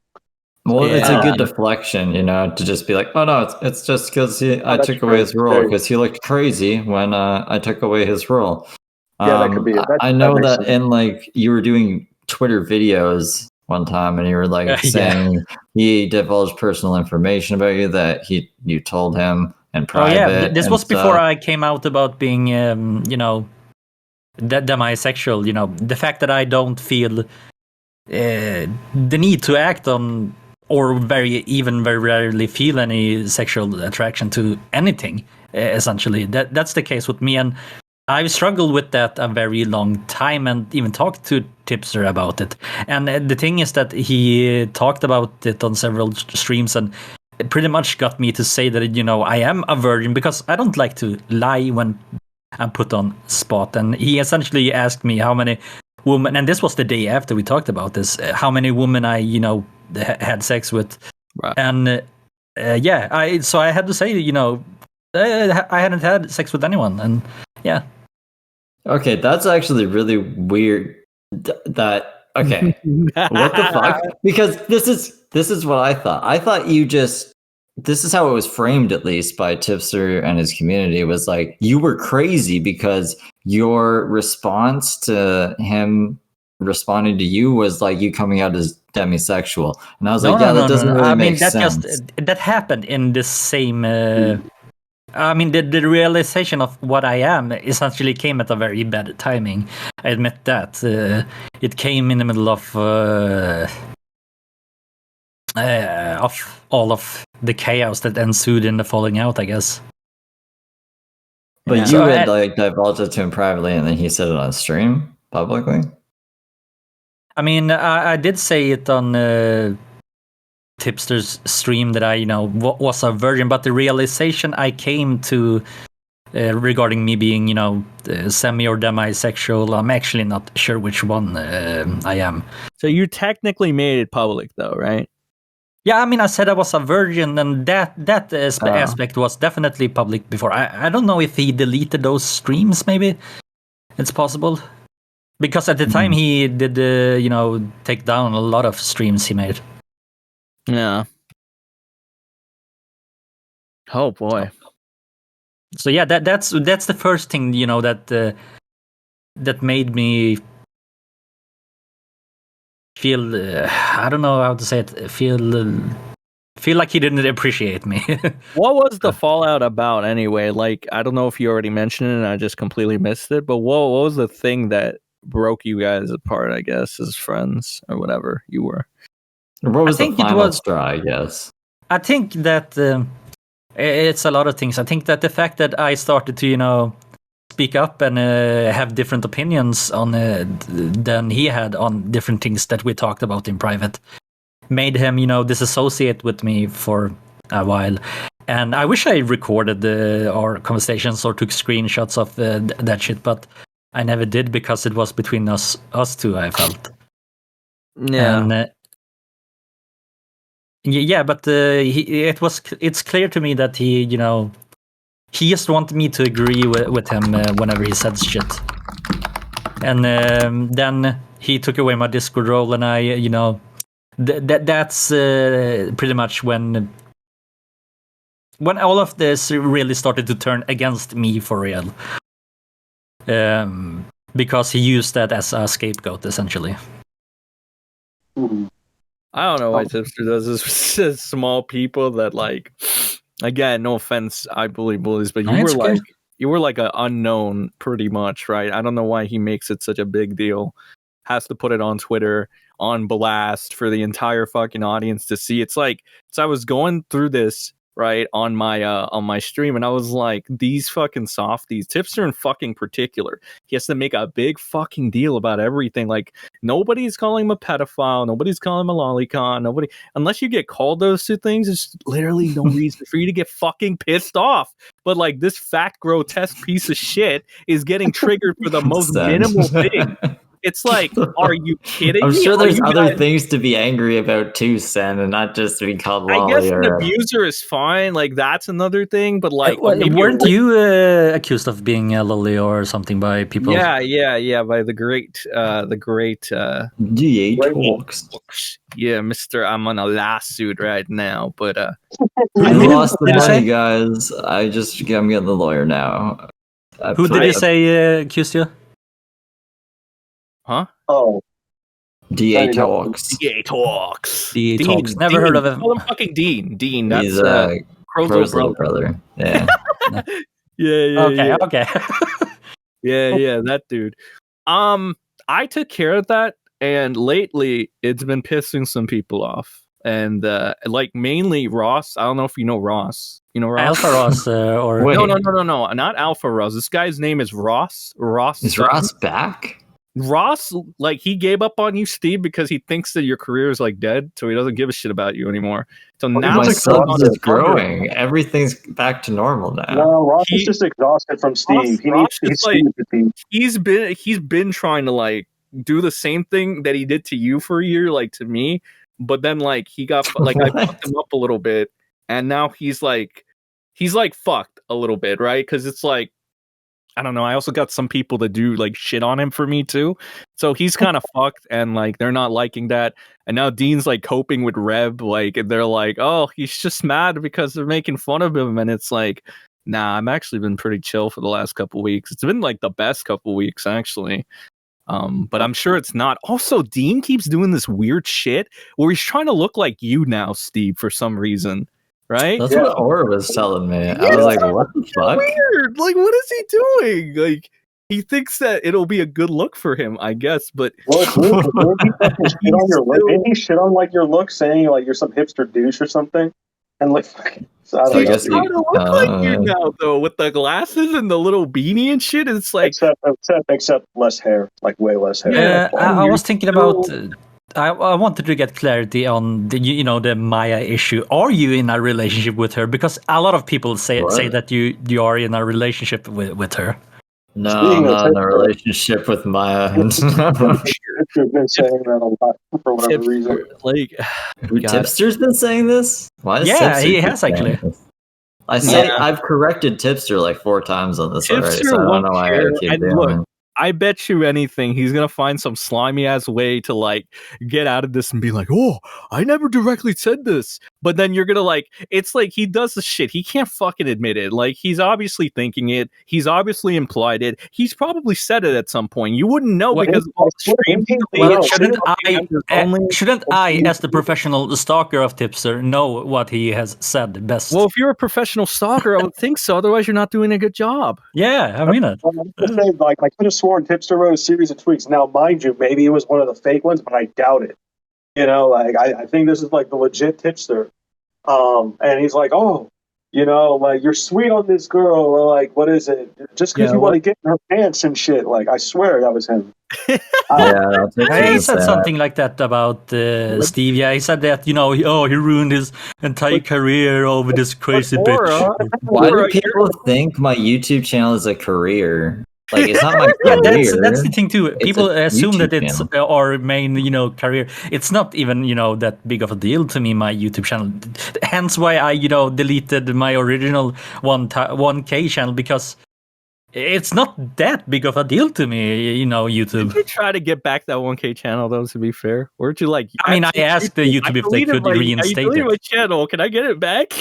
Well, it's a Yeah. good deflection, to just be like, oh no, it's just because I that's took away true. his role There- because he looked crazy when I took away his role. Yeah, that could be it. I That know makes that sense. in like you were doing Twitter videos one time, and you were like Yeah. saying he divulged personal information about you that you told him in Oh private. yeah, this and was before stuff. I came out about being demisexual. The fact that I don't feel the need to act on, or very rarely feel any sexual attraction to anything. Essentially, that's the case with me, and I've struggled with that a very long time, and even talked to Tipster about it. And the thing is that he talked about it on several streams, and it pretty much got me to say that I am a virgin, because I don't like to lie when I'm put on spot. And he essentially asked me how many women, and this was the day after we talked about this, how many women I had sex with. Right. And I had to say I hadn't had sex with anyone. And yeah. Okay, that's actually really weird. Okay, what the fuck? Because this is what I thought. I thought this is how it was framed, at least by Tipster and his community, was like you were crazy because your response to him responding to you was like you coming out as demisexual, and I was like, that doesn't really I mean, make that sense. that happened in the same. I mean, the realization of what I am essentially came at a very bad timing. I admit that. It came in the middle of all of the chaos that ensued in the falling out, I guess. But Yeah. you So had like divulged it to him privately, and then he said it on stream publicly. I mean, I did say it on Tipster's stream that I, was a virgin, but the realization I came to regarding me being, semi or demisexual, I'm actually not sure which one I am. So you technically made it public, though, right? Yeah, I mean, I said I was a virgin, and that aspect was definitely public before. I don't know if he deleted those streams. Maybe it's possible, because at the time he did, take down a lot of streams he made. Yeah. Oh boy. So yeah, that's the first thing that made me feel I don't know how to say it. Feel like he didn't appreciate me. What was the fallout about anyway? Like, I don't know if you already mentioned it and I just completely missed it, but what was the thing that broke you guys apart, I guess, as friends or whatever you were? What was the think it final was- straw? I guess. I think that It's a lot of things. I think that the fact that I started to, speak up and have different opinions on than he had on different things that we talked about in private made him, disassociate with me for a while. And I wish I recorded our conversations or took screenshots of that shit, but I never did because it was between us two, I felt. Yeah. And, yeah, but it's clear to me that he just wanted me to agree with him whenever he said shit. And then he took away my Discord role, and I, that's pretty much when all of this really started to turn against me for real. Because he used that as a scapegoat, essentially. I don't know why Tipster does this with small people that like. Again, no offense, I believe Bullies, but you were like an unknown pretty much, right? I don't know why he makes it such a big deal. Has to put it on Twitter on blast for the entire fucking audience to see. It's like, so I was going through this right on my stream, and I was like, these fucking softies, Tipster in fucking particular, he has to make a big fucking deal about everything. Like, nobody's calling him a pedophile, nobody's calling him a lolicon, nobody, unless you get called those two things, there's literally no reason for you to get fucking pissed off. But like, this fat grotesque piece of shit is getting triggered for the most minimal thing. It's like, are you kidding me? I'm sure there's other things to be angry about too, Sen, and not just to be called lolly. I guess an abuser is fine. Like, that's another thing. But like, weren't you accused of being a lolly or something by people? Yeah. By the great DA Talks. Yeah, Mister. I'm on a lawsuit right now, but I lost the money, guys. I'm getting the lawyer now. Who did you say accused you? Huh? Oh. DA Talks. DA Talks. DA Talks. Never heard of him. Call him fucking Dean. Dean. That's He's Crow's little brother. Yeah. Yeah. Okay. Yeah, that dude. I took care of that, and lately it's been pissing some people off. And like mainly Ross. I don't know if you know Ross. You know Ross? Alpha Ross or Wait. No, not Alpha Ross. This guy's name is Ross. Is Ross back? Ross, like, he gave up on you, Steve, because he thinks that your career is like dead, so he doesn't give a shit about you anymore. So now my subs is growing. Everything's back to normal now. No, Ross is just exhausted from Steve. He's been trying to like do the same thing that he did to you for a year, like to me, but then like he got like I fucked him up a little bit, and now he's like fucked a little bit, right? Because it's like, I don't know. I also got some people that do like shit on him for me too. So he's kind of fucked, and like they're not liking that. And now Dean's like coping with Reb, like, and they're like, oh, he's just mad because they're making fun of him. And it's like, nah, I've actually been pretty chill for the last couple weeks. It's been like the best couple weeks actually. But I'm sure it's not. Also, Dean keeps doing this weird shit where he's trying to look like you now, Steve, for some reason. Right? That's what Aura was telling me. Yeah, I was like, what the fuck? Weird. Like, what is he doing? Like, he thinks that it'll be a good look for him, I guess, but didn't he shit on like your look, saying like you're some hipster douche or something? And like, I guess he look like you now, though, with the glasses and the little beanie and shit. It's like, except less hair, like way less hair. Yeah, I was thinking about. I wanted to get clarity on the Maya issue. Are you in a relationship with her? Because a lot of people say that you are in a relationship with her. No, I'm not in a relationship with Maya. I've been saying that a lot for whatever reason. Like, Tipster's been saying this? Why is Tipster he has actually. I've corrected Tipster like 4 times on this already, so I don't know why I keep doing it. I bet you anything he's gonna find some slimy ass way to like get out of this and be like, oh, I never directly said this. But then you're gonna like, it's like he does the shit. He can't fucking admit it. Like, he's obviously thinking it. He's obviously implied it. He's probably said it at some point. You wouldn't know because of all the streams. Shouldn't I, as the professional stalker of Tipster, know what he has said best? Well, if you're a professional stalker, I would think so. Otherwise, you're not doing a good job. Yeah, I mean it. Like, I could have sworn Tipster wrote a series of tweets. Now, mind you, maybe it was one of the fake ones, but I doubt it. You know, like, I think this is like the legit Tipster. And he's like, oh, You know, like, you're sweet on this girl, or like, what is it? Just because you want to get in her pants and shit. Like, I swear that was him. Yeah, He said something like that about Steve. Yeah, he said that, you know, he ruined his entire career over this crazy bitch. Why do people think my YouTube channel is a career? Like, it's not my Yeah, career. that's the thing too. People assume YouTube that it's our main, you know, career. It's not even, you know, that big of a deal to me, my YouTube channel. Hence why I, you know, deleted my original 1K channel, because it's not that big of a deal to me, you know, YouTube. Did you try to get back that 1K channel, though, to be fair? Or did you like... I mean, I asked the YouTube if they could reinstate it. My channel. Can I get it back?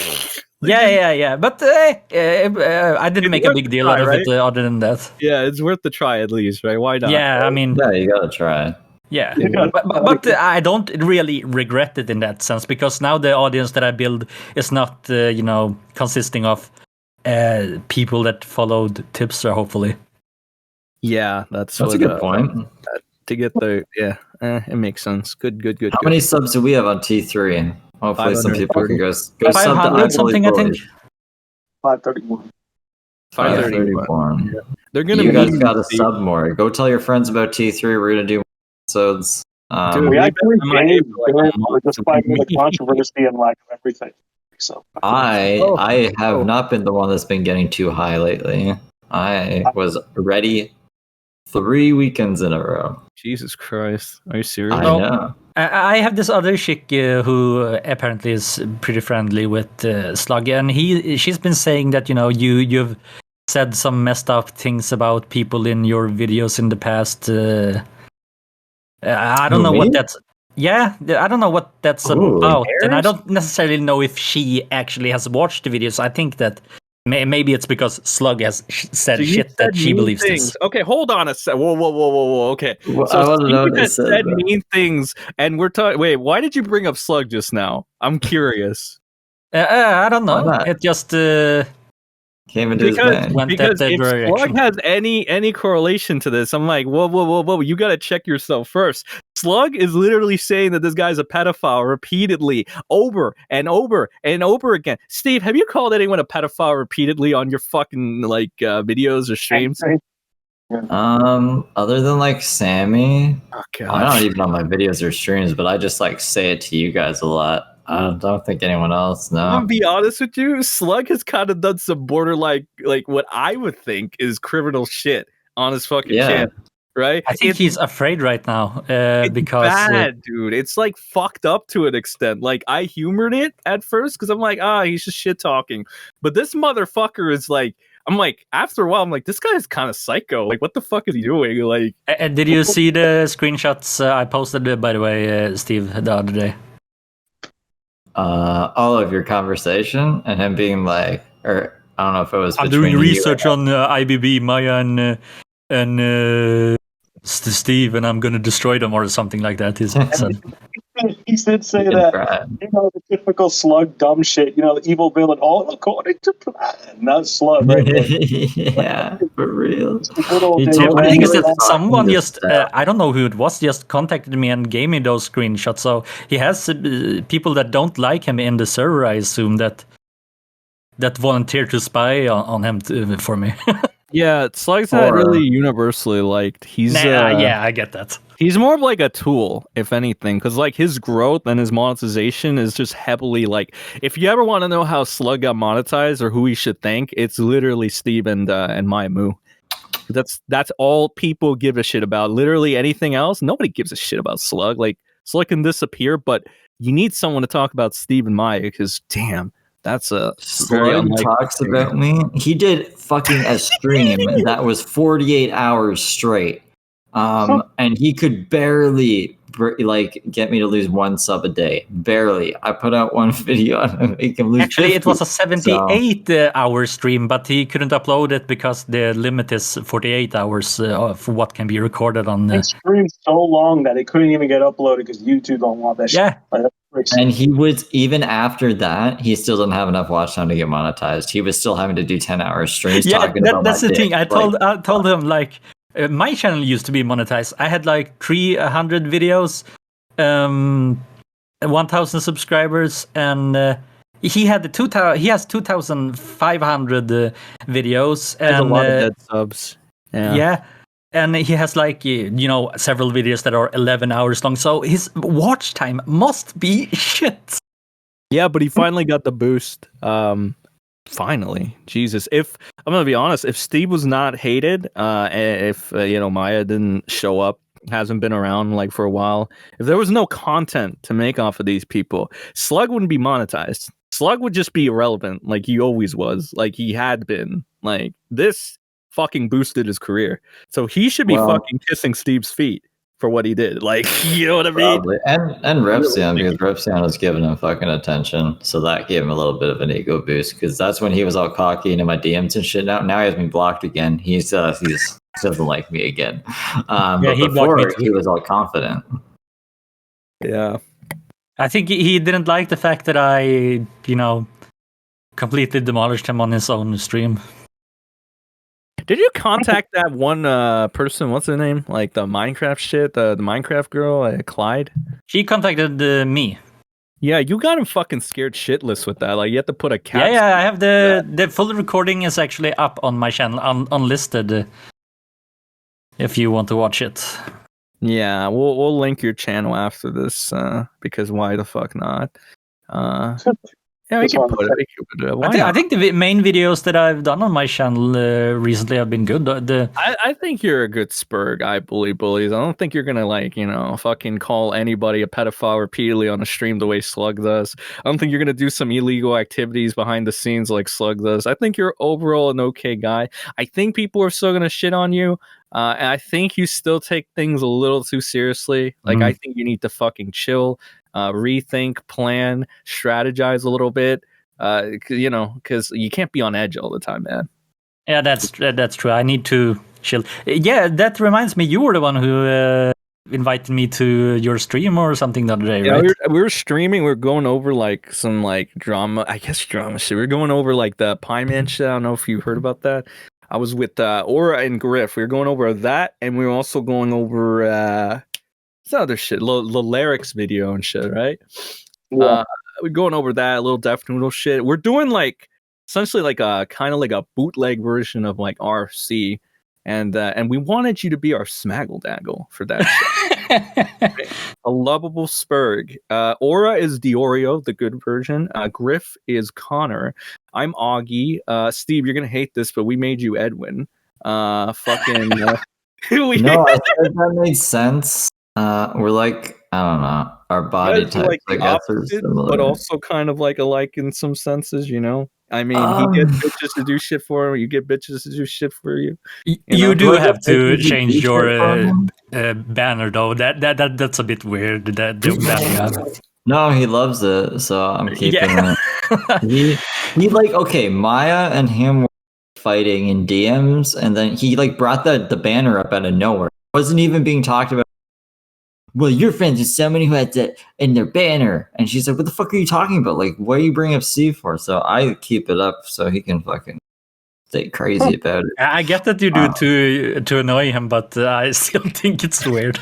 Yeah. But I didn't make a big deal out of it other than that. Yeah, it's worth the try at least, right? Why not? Yeah, I mean... Yeah, you gotta try. Yeah, but I don't really regret it in that sense, because now the audience that I build is not, you know, consisting of people that followed Tipster, hopefully. Yeah, that's a good point. To get the it makes sense. Good. How many subs do we have on T3? Hopefully, some people can go sub to 500 something, I think. 531. 531. Yeah. They're gonna. You guys gotta sub more. Go tell your friends about T3. We're gonna do episodes. Dude, we actually we're just fighting the controversy and lack of everything. So I have not been the one that's been getting too high lately. I was ready 3 weekends in a row. Jesus Christ. Are you serious? I know. I have this other chick who apparently is pretty friendly with Slug, and she's been saying that, you know, you've said some messed up things about people in your videos in the past. I don't know what that's... Yeah, I don't know what that's about, and I don't necessarily know if she actually has watched the videos. I think that maybe it's because Slug has said shit that she believes this. Okay, hold on a sec. Whoa. Okay, well, so Steve has said mean things, and we're talking. Wait, why did you bring up Slug just now? I'm curious. I don't know. It just came into his mind. Because if Slug has any correlation to this, I'm like, whoa, you gotta check yourself first. Slug is literally saying that this guy's a pedophile repeatedly, over and over and over again. Steve, have you called anyone a pedophile repeatedly on your fucking videos or streams? Other than like Sammy, I'm not even on my videos or streams, but I just like say it to you guys a lot. I don't think anyone else. No. I'm gonna be honest with you. Slug has kind of done some borderline, like what I would think is criminal shit on his fucking channel, right? I think he's afraid right now because bad, dude. It's like fucked up to an extent. Like I humored it at first because I'm like, he's just shit talking, but this motherfucker is like. I'm like, after a while, I'm like, this guy's kind of psycho. Like, what the fuck is he doing? Like, did you see the screenshots I posted, by the way, Steve, the other day? All of your conversation and him being like, or I don't know if it was. I'm doing research on IBB, Maya, and Steve, and I'm gonna destroy them or something like that. He said. He did say that, you know, the typical Slug dumb shit, you know, the evil villain, all according to plan. That's Slug, right? Yeah, for real. The thing is that someone just, I don't know who it was, just contacted me and gave me those screenshots. So he has people that don't like him in the server, I assume, that volunteer to spy on him for me. Yeah, Slug's not really universally liked. He's yeah, I get that. He's more of like a tool, if anything, because like his growth and his monetization is just heavily like. If you ever want to know how Slug got monetized or who he should thank, it's literally Steve and Maya Moo. That's all people give a shit about. Literally anything else, nobody gives a shit about Slug. Like Slug can disappear, but you need someone to talk about Steve and Maya because damn. That's a Slug talks about me. He did fucking a stream that was 48 hours straight. And he could barely get me to lose 1 sub a day. Barely. I put out one video and make him lose. Actually, 50, it was a 78-hour stream, but he couldn't upload it because the limit is 48 hours of what can be recorded on the stream so long that it couldn't even get uploaded because YouTube don't want that shit. Yeah. And he was, even after that, he still didn't have enough watch time to get monetized. He was still having to do 10-hour streams. Yeah, talking about that's the dick. thing. I told him, like, my channel used to be monetized. I had like 300 videos, 1,000 subscribers, and he had he has 2,500 videos, There's and a lot of dead subs. yeah, and he has like several videos that are 11 hours long. So his watch time must be shit. Yeah, but he finally got the boost. Finally, Jesus. If I'm gonna be honest, if Steve was not hated, if Maya didn't show up, hasn't been around like for a while, if there was no content to make off of these people, Slug wouldn't be monetized. Slug would just be irrelevant, like he always was, like he had been. Like this fucking boosted his career, so he should be fucking kissing Steve's feet for what he did. Like, you know what I mean? Probably. And Repsion, because Repsion was giving him fucking attention, so that gave him a little bit of an ego boost, because that's when he was all cocky into my DMs and shit. Now he has me blocked again. He doesn't like me again. But before he was all confident. Yeah, I think he didn't like the fact that I completely demolished him on his own stream. Did you contact that one person? What's her name? Like the Minecraft shit, the Minecraft girl, Clyde? She contacted me. Yeah, you got him fucking scared shitless with that. Like you have to put a cat. Yeah, I have the full recording is actually up on my channel, unlisted. If you want to watch it. Yeah, we'll link your channel after this because why the fuck not? Yeah, we can put it. I think the main videos that I've done on my channel recently have been good. I think you're a good spur guy, bullies. I don't think you're gonna fucking call anybody a pedophile repeatedly on a stream the way Slug does. I don't think you're gonna do some illegal activities behind the scenes like Slug does. I think you're overall an okay guy. I think people are still gonna shit on you. And I think you still take things a little too seriously. Like, I think you need to fucking chill, rethink, plan, strategize a little bit. Because you can't be on edge all the time, man. Yeah, that's true. I need to chill. Yeah, that reminds me. You were the one who invited me to your stream or something the other day, right? We were streaming. We were going over like some like drama. I guess drama shit. We were going over like the Pie Man shit. I don't know if you heard about that. I was with Aura and Griff. We were going over that, and we were also going over some other shit, the lyrics video and shit, right? Yeah. We're going over that, a little Death Noodle shit. We're doing like essentially like a kind of like a bootleg version of like RC, and we wanted you to be our Smaggle Daggle for that shit. A lovable Spurg. Aura is Diorio, the good version. Griff is Connor. I'm Augie. Steve, you're gonna hate this, but we made you Edwin. Fucking. No, I said that made sense. We're like, I don't know, our body types, like I guess, are similar, but also kind of like alike in some senses. I mean, he gets bitches to do shit for him. You get bitches to do shit for you. You do have to change your banner though. That's a bit weird. That the banner you have. No, he loves it, so I'm keeping it. He like, okay, Maya and him were fighting in DMs, and then he like brought the banner up out of nowhere. It wasn't even being talked about. Well, you're friends with somebody who had that in their banner. And she's like, what the fuck are you talking about? Like, what are you bringing up Steve for? So I keep it up so he can fucking stay crazy about it. I get that you do to annoy him, but I still think it's weird.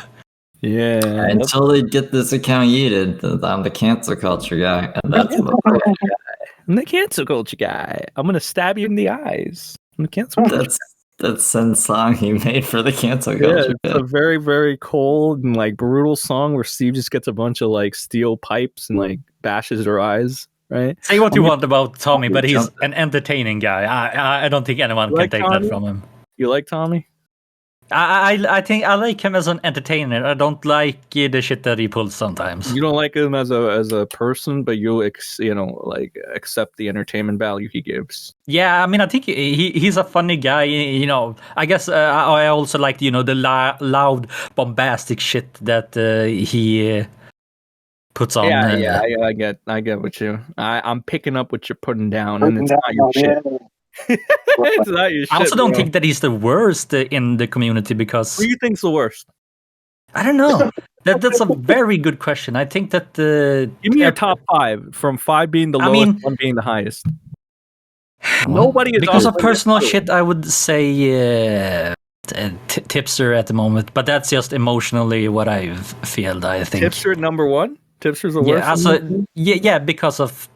Yeah. Until they get this account yeeted, I'm the cancel culture guy. And that's I'm the cancel culture guy. I'm going to stab you in the eyes. I'm the cancel culture. That's some song he made for the cancel culture. Yeah, it's a very, very cold and like brutal song where Steve just gets a bunch of like steel pipes and like bashes her eyes. Right? Say what you want about Tommy, but he's an entertaining guy. I don't think anyone can take that from him. You like Tommy? I think I like him as an entertainer. I don't like the shit that he pulls sometimes. You don't like him as a person, but you accept the entertainment value he gives. Yeah, I mean, I think he's a funny guy. I guess I also like the loud, bombastic shit that he puts on. Yeah, I get what I'm picking up what you're putting down, and it's not your shit. It's not your shit. I also don't think that he's the worst in the community because. Who do you think's the worst? I don't know. That's a very good question. I think that give me your top 5 from 5 being the lowest, 1 being the highest. Nobody is because of personal shit. I would say Tipster at the moment, but that's just emotionally what I feel. I think Tipster number 1. Tipster's the worst. Yeah, because of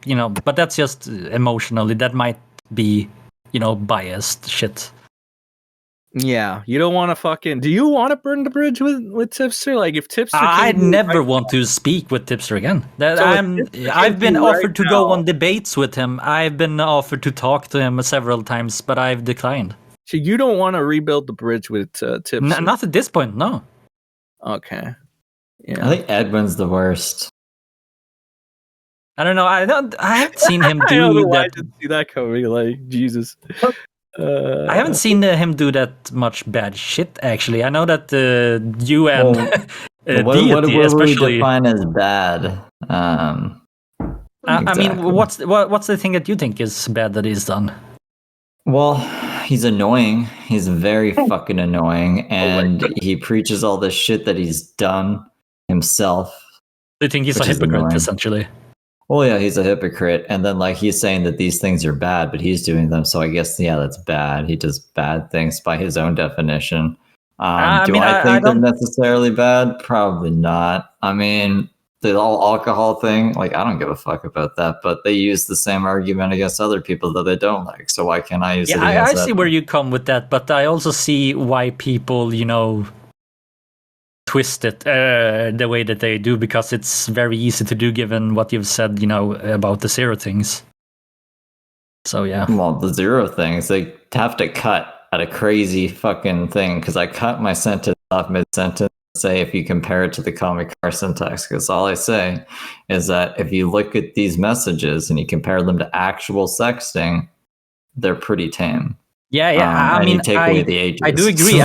but that's just emotionally. That might be biased shit. Yeah, you don't want to fucking. Do you want to burn the bridge with Tipster? Like if Tipster, I never want to speak with Tipster again. Tipster I've been came offered to go now- on debates with him. I've been offered to talk to him several times, but I've declined. So you don't want to rebuild the bridge with Tipster? Not at this point, no. Okay. Yeah. I think Edwin's the worst. I don't know. I haven't seen him I don't know do why I that. didn't see that coming. Like Jesus. I haven't seen him do that much bad shit. Actually, I know that you and What Deity would we especially. define as bad? I mean, Exactly. what's the thing that you think is bad that he's done? Well, he's annoying. He's very fucking annoying, and he preaches all this shit that he's done himself. Do you think he's a Which is hypocrite, annoying. essentially? Well, yeah, he's a hypocrite, and then like he's saying that these things are bad, but he's doing them. So I guess that's bad. He does bad things by his own definition. I think they're don't necessarily bad? Probably not. I mean, the whole alcohol thing, like I don't give a fuck about that. But they use the same argument against other people that they don't like. So why can't I use it against I that? see where you come with that, but I also see why people, twist it the way that they do, because it's very easy to do given what you've said, about the zero things. So yeah. Well, the zero things, they have to cut at a crazy fucking thing, because I cut my sentence off mid-sentence, say if you compare it to the comic car syntax, because all I say is that if you look at these messages and you compare them to actual sexting, they're pretty tame. Yeah. I mean, you take away the ages. I do agree.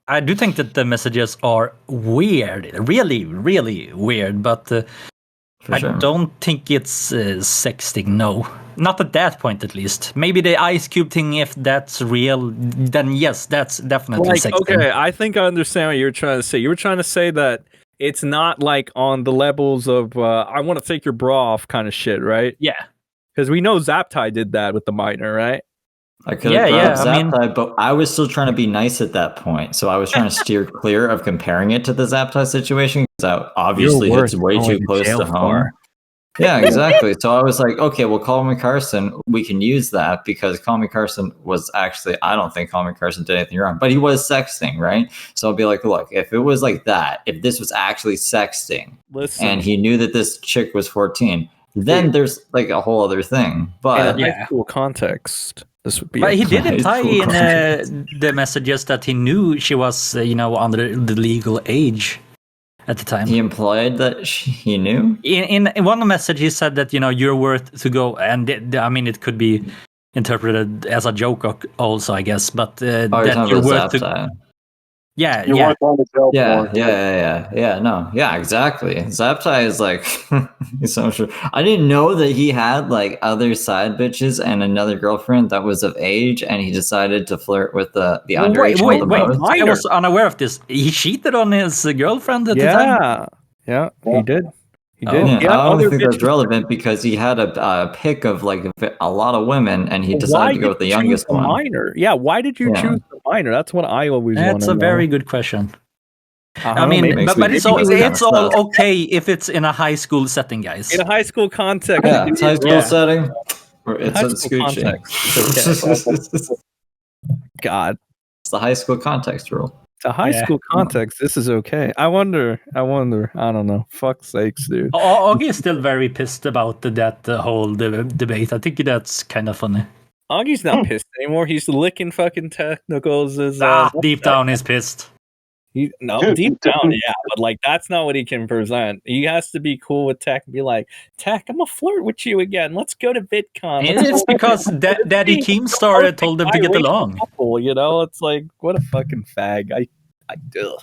I do think that the messages are weird, really, really weird, but I don't think it's sexting, no. Not at that point, at least. Maybe the Ice Cube thing, if that's real, then yes, that's definitely sexting. Okay, I think I understand what you're trying to say. You were trying to say that it's not like on the levels of I want to take your bra off kind of shit, right? Yeah. Because we know Zaptai did that with the minor, right? I could have brought up Zaptai, but I was still trying to be nice at that point. So I was trying to steer clear of comparing it to the Zaptai situation, because that obviously hits way too close to home. Yeah, exactly. So I was like, okay, well, Call Me Carson, we can use that, because Call Me Carson was actually, I don't think Call Me Carson did anything wrong, but he was sexting, right? So I'll be like, look, if it was like that, if this was actually sexting, and he knew that this chick was 14, then there's like a whole other thing. But in a high school context, this would be. But he didn't tie in the messages that he knew she was, under the legal age at the time. He implied that he knew? In one message, he said that, you're worth to go. And it could be interpreted as a joke also, I guess. But that you're worth to... Yeah, you're worth on the jail for. Yeah, exactly. Zaptai is like, he's so sure. I didn't know that he had like other side bitches and another girlfriend that was of age, and he decided to flirt with the underage. Wait! I was unaware of this. He cheated on his girlfriend at the time. Yeah, he did. He did. did. I don't think that's relevant, because he had a pick of like a lot of women, and he decided to go with the youngest one. Minor. Yeah, why did you choose the minor? That's what I always want to know. That's a very good question. I mean, but it's all okay if it's in a high school setting, guys. In a high school context. Yeah, it's high school setting. It's a scoochie. God. It's the high school context rule. It's a high school context. This is okay. I wonder. I don't know. Fuck's sakes, dude. Augie is still very pissed about that whole debate. I think that's kind of funny. Augie's not pissed anymore. He's licking fucking technicals. Deep down, he's pissed. Deep down, yeah, but like that's not what he can present. He has to be cool with Tech and be like, Tech, I'm gonna flirt with you again. Let's go to VidCon. It's because Daddy Keemstar told them to get along. It's like, what a fucking fag. I do.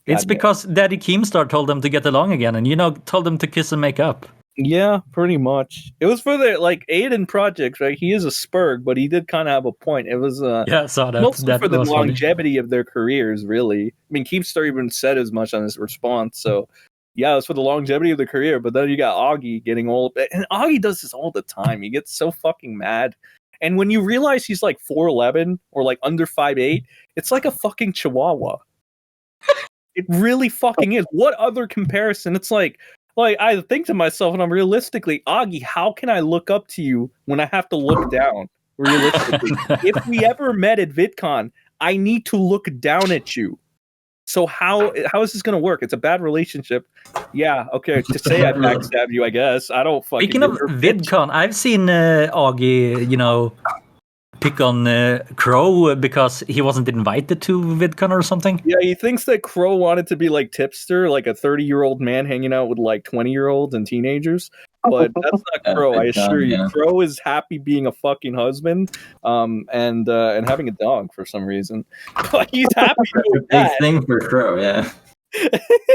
It's because Daddy Keemstar told them to get along again, and told them to kiss and make up. Yeah, pretty much. It was for the Aiden projects, right? He is a Spurg, but he did kind of have a point. It was I saw that. Mostly for the longevity of their careers, really. I mean, Keemstar even said as much on his response. So, yeah, it was for the longevity of the career. But then you got Augie getting old, and Augie does this all the time. He gets so fucking mad, and when you realize he's like 4'11" or like under 5'8", it's like a fucking chihuahua. It really fucking is. What other comparison? It's like, Like, I think to myself, and I'm realistically, Augie, how can I look up to you when I have to look down? Realistically, if we ever met at VidCon, I need to look down at you. So how is this gonna work? It's a bad relationship. Yeah, okay. To say I backstab you, I guess. I don't fucking. Speaking of VidCon, I've seen Augie, pick on Crow because he wasn't invited to VidCon or something. Yeah, he thinks that Crow wanted to be like Tipster, like a 30-year-old man hanging out with like 20-year-olds and teenagers. But that's not Crow, I assure you. Yeah. Crow is happy being a fucking husband, and having a dog for some reason. But he's happy doing Big that. thing for Crow, yeah.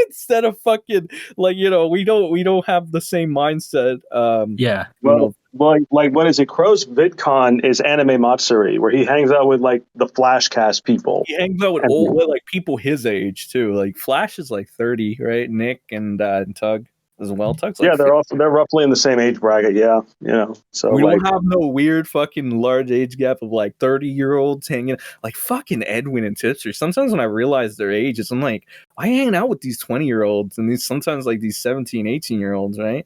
Instead of fucking like we don't have the same mindset. Yeah. Well, like what is it? Crow's VidCon is Anime Matsuri, where he hangs out with like the Flashcast people. He hangs out with old like people his age too. Like Flash is like 30, right? Nick and Tug as well. Tug's like they're roughly in the same age bracket. Yeah, So we like, don't have no weird fucking large age gap of like 30-year-olds hanging like fucking Edwin and Tipster. Sometimes when I realize their ages, I'm like, why hanging out with these 20-year-olds and these sometimes like these 17, 18-year-olds, right?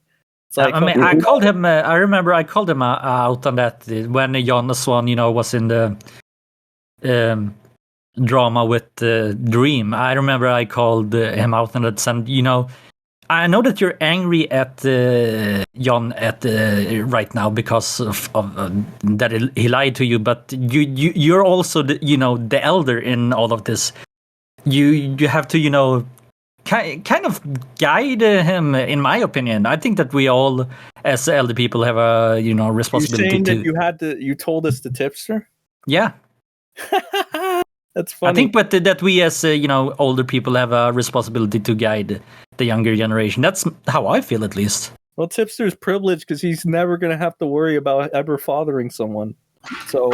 It's like, I mean, I called him. I remember I called him out on that when Jan Swan, was in the drama with Dream. I remember I called him out on that, and I know that you're angry at Jan at right now because of that he lied to you, but you're also the elder in all of this. You have to kind of guide him, in my opinion. I think that we all, as elder people, have a responsibility. You're saying that you told us the Tipster? Yeah. That's funny. I think, but that we as older people have a responsibility to guide the younger generation. That's how I feel, at least. Well, Tipster's privileged because he's never going to have to worry about ever fathering someone. So,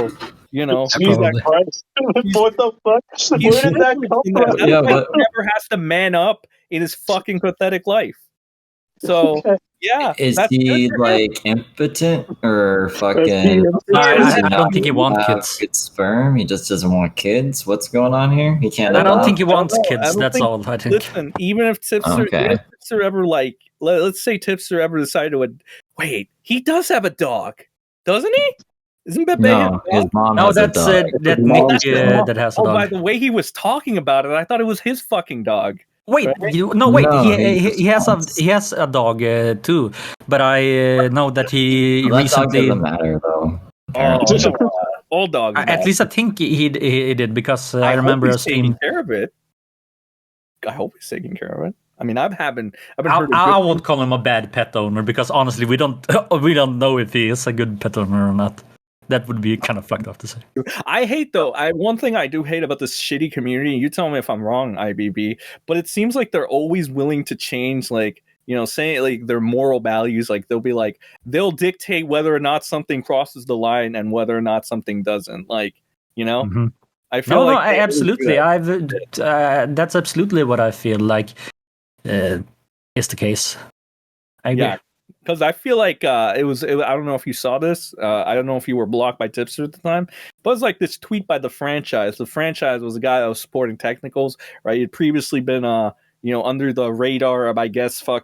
Jesus Christ. What the fuck? Where did that come from? He never has to man up in his fucking pathetic life. So, yeah. Is he like impotent or fucking? I don't think he wants kids. Good sperm. He just doesn't want kids. What's going on here? He can't. I don't think he wants kids. That's all I think. Listen, even if Tipster ever let's say Tipster ever decided to wait, he does have a dog, doesn't he? Isn't Pepe his mom? No, that's that Nick that has a dog. By the way he was talking about it, I thought it was his fucking dog. Wait, right? He has a dog too, but I know that he recently. That doesn't matter though. All dogs. At least I think he did because I remember he's taking care of it. I hope he's taking care of it. I mean, I've been I won't call him a bad pet owner because honestly, we don't know if he is a good pet owner or not. That would be kind of fucked up to say. I hate one thing I do hate about this shitty community. You tell me if I'm wrong, IBB, but it seems like they're always willing to change, like saying like their moral values. Like they'll dictate whether or not something crosses the line and whether or not something doesn't. Like Mm-hmm. I feel absolutely. That's absolutely what I feel like is the case. I agree. Yeah. Because I feel like I don't know if you saw this. I don't know if you were blocked by Tipster at the time. But it was like this tweet by the franchise. The franchise was a guy that was supporting technicals, right? He had previously been, under the radar of, I guess, I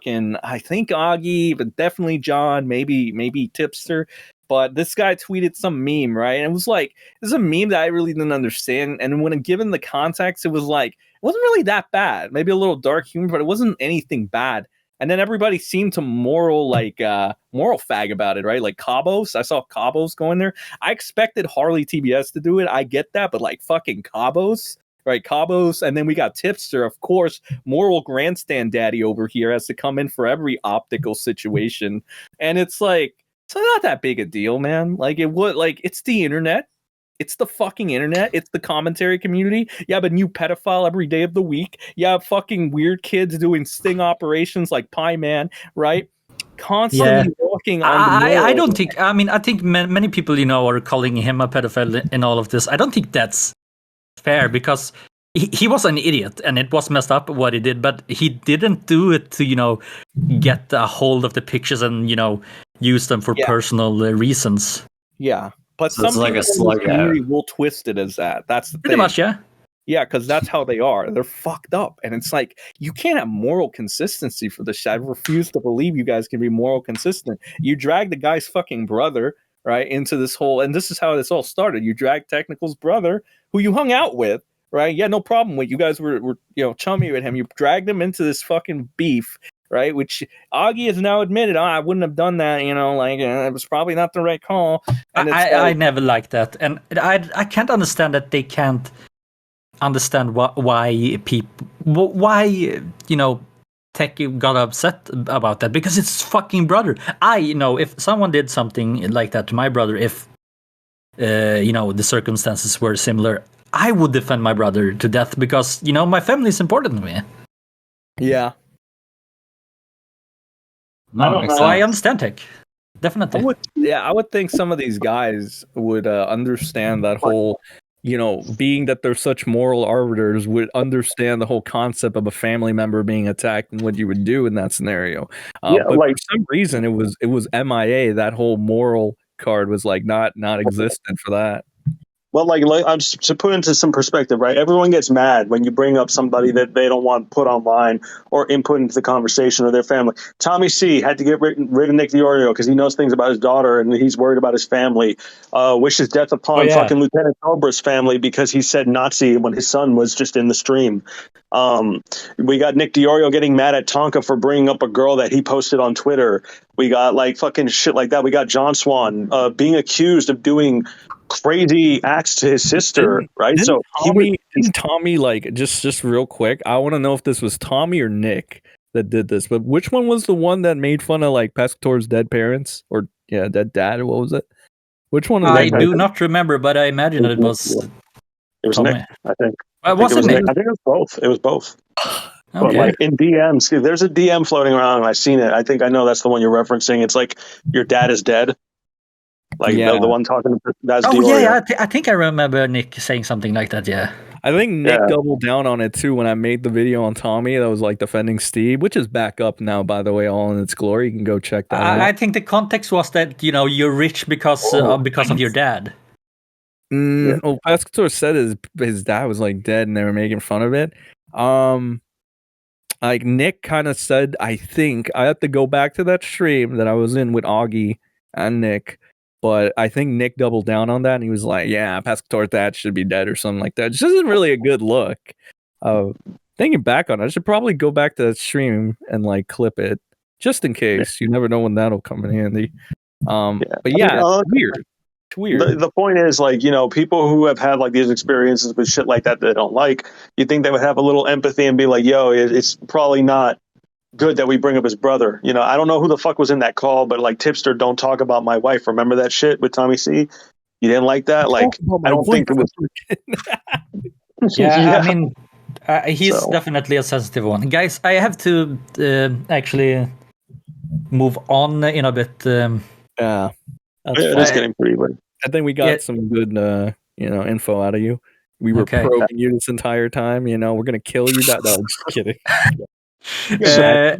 think Augie, but definitely John, maybe Tipster. But this guy tweeted some meme, right? And it was like, this is a meme that I really didn't understand. And when given the context, it was like, it wasn't really that bad. Maybe a little dark humor, but it wasn't anything bad. And then everybody seemed to moral fag about it, right? Like Cabos. I saw Cabos going there. I expected Harley TBS to do it. I get that, but like fucking Cabos, right? Cabos. And then we got Tipster, of course, moral grandstand daddy over here has to come in for every optical situation. And it's like, it's not that big a deal, man. Like it's the internet. It's the fucking internet. It's the commentary community. You have a new pedophile every day of the week. You have fucking weird kids doing sting operations like Pie Man, right? Constantly walking on the I don't think. I mean, I think many people, are calling him a pedophile in all of this. I don't think that's fair because he was an idiot and it was messed up what he did, but he didn't do it to, get a hold of the pictures and, use them for personal reasons. Yeah. But so some people like a Slug community will twist it as that. That's the pretty thing. much, yeah. Yeah, because that's how they are. They're fucked up. And it's like, you can't have moral consistency for this shit. I refuse to believe you guys can be moral consistent. You drag the guy's fucking brother, right, into this whole, and this is how this all started. You drag Technical's brother, who you hung out with, right? Yeah, no problem with. You guys were chummy with him. You dragged him into this fucking beef, right? Which Augie has now admitted, I wouldn't have done that, it was probably not the right call. And I never liked that. And I can't understand that they can't understand why Tech got upset about that, because it's fucking brother. If someone did something like that to my brother, if the circumstances were similar, I would defend my brother to death, because my family is important to me. Yeah. I understand Tech. Definitely. I would think some of these guys would understand that whole, being that they're such moral arbiters, would understand the whole concept of a family member being attacked and what you would do in that scenario. But for some reason, it was MIA. That whole moral card was like not existent for that. Well, I'm to put into some perspective, right? Everyone gets mad when you bring up somebody that they don't want put online or input into the conversation of their family. Tommy C had to get rid of Nick DiOrio because he knows things about his daughter and he's worried about his family. Wishes death upon fucking Lieutenant Cobra's family because he said Nazi when his son was just in the stream. We got Nick DiOrio getting mad at Tonka for bringing up a girl that he posted on Twitter. We got fucking shit like that. We got John Swan being accused of doing crazy acts to his sister, right? So Tommy, just real quick, I want to know if this was Tommy or Nick that did this, but which one was the one that made fun of Pescator's dead parents or dead dad? What was it? Which one? I do not remember, but I imagine it was. It was Tommy. Nick, I think. Was it Nick? I think it was both. It was both. Okay. But in DMs, there's a DM floating around, and I've seen it. I think I know that's the one you're referencing. It's like your dad is dead. The one talking to that's DiOrio. I think I remember Nick saying something like that. Yeah, I think Nick doubled down on it too when I made the video on Tommy that was defending Steve, which is back up now, by the way, all in its glory. You can go check that out. I think the context was that you're rich because of your dad. Well, Pescator said his dad was dead, and they were making fun of it. Nick kind of said, I think I have to go back to that stream that I was in with Augie and Nick. But I think Nick doubled down on that, and he was like, yeah, Pescator that should be dead or something like that. It just isn't really a good look. Thinking back on it, I should probably go back to that stream and clip it, just in case. You never know when that'll come in handy. But yeah, it's weird. It's weird. The point is, people who have had these experiences with shit like that they don't like, you think they would have a little empathy and be like, yo, it's probably not good that we bring up his brother. I don't know who the fuck was in that call, but Tipster, don't talk about my wife. Remember that shit with Tommy C? You didn't like that? I don't think it was. I mean, he's definitely a sensitive one. Guys, I have to actually move on in a bit. It's getting pretty late. I think we got some good, info out of you. We were probing you this entire time. We're gonna kill you. No, I'm just kidding.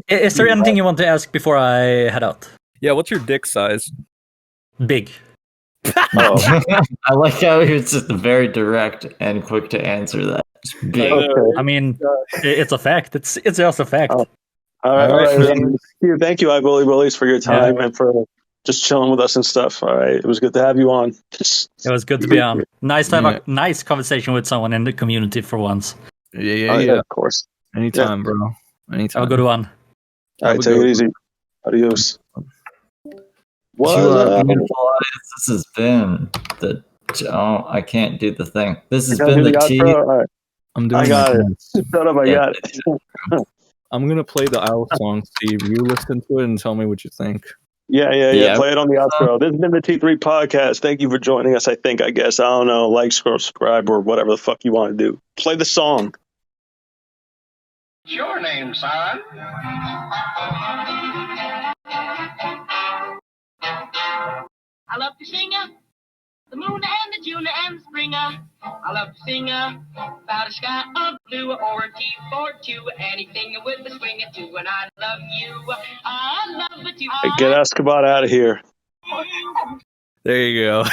Is there anything you want to ask before I head out? Yeah, what's your dick size? Big. I like how it's just very direct and quick to answer that. Big. I mean, it's a fact. It's just a fact. All right. Thank you, Bullies, for your time and for just chilling with us and stuff. All right, it was good to have you on. It was good to be on. Nice to have a nice conversation with someone in the community for once. Yeah, of course. Anytime, bro. Anytime. Have a good one. All right, take it easy. Adios. Beautiful audience, this has been the. I can't do the thing. This has been the T. Right. I'm doing. I got it. Shut up! I got it. I'm gonna play the Owl song, Steve. You listen to it and tell me what you think. Yeah. Play it on the outro. This has been the T3 podcast. Thank you for joining us. I guess. I don't know. Like, subscribe, or whatever the fuck you want to do. Play the song. What's your name, son? I love to sing the moon and the June and the spring. I love to sing about a sky of blue or a T42, anything with a swing to, and I love you. I love it. Get Escobar out of here. There you go.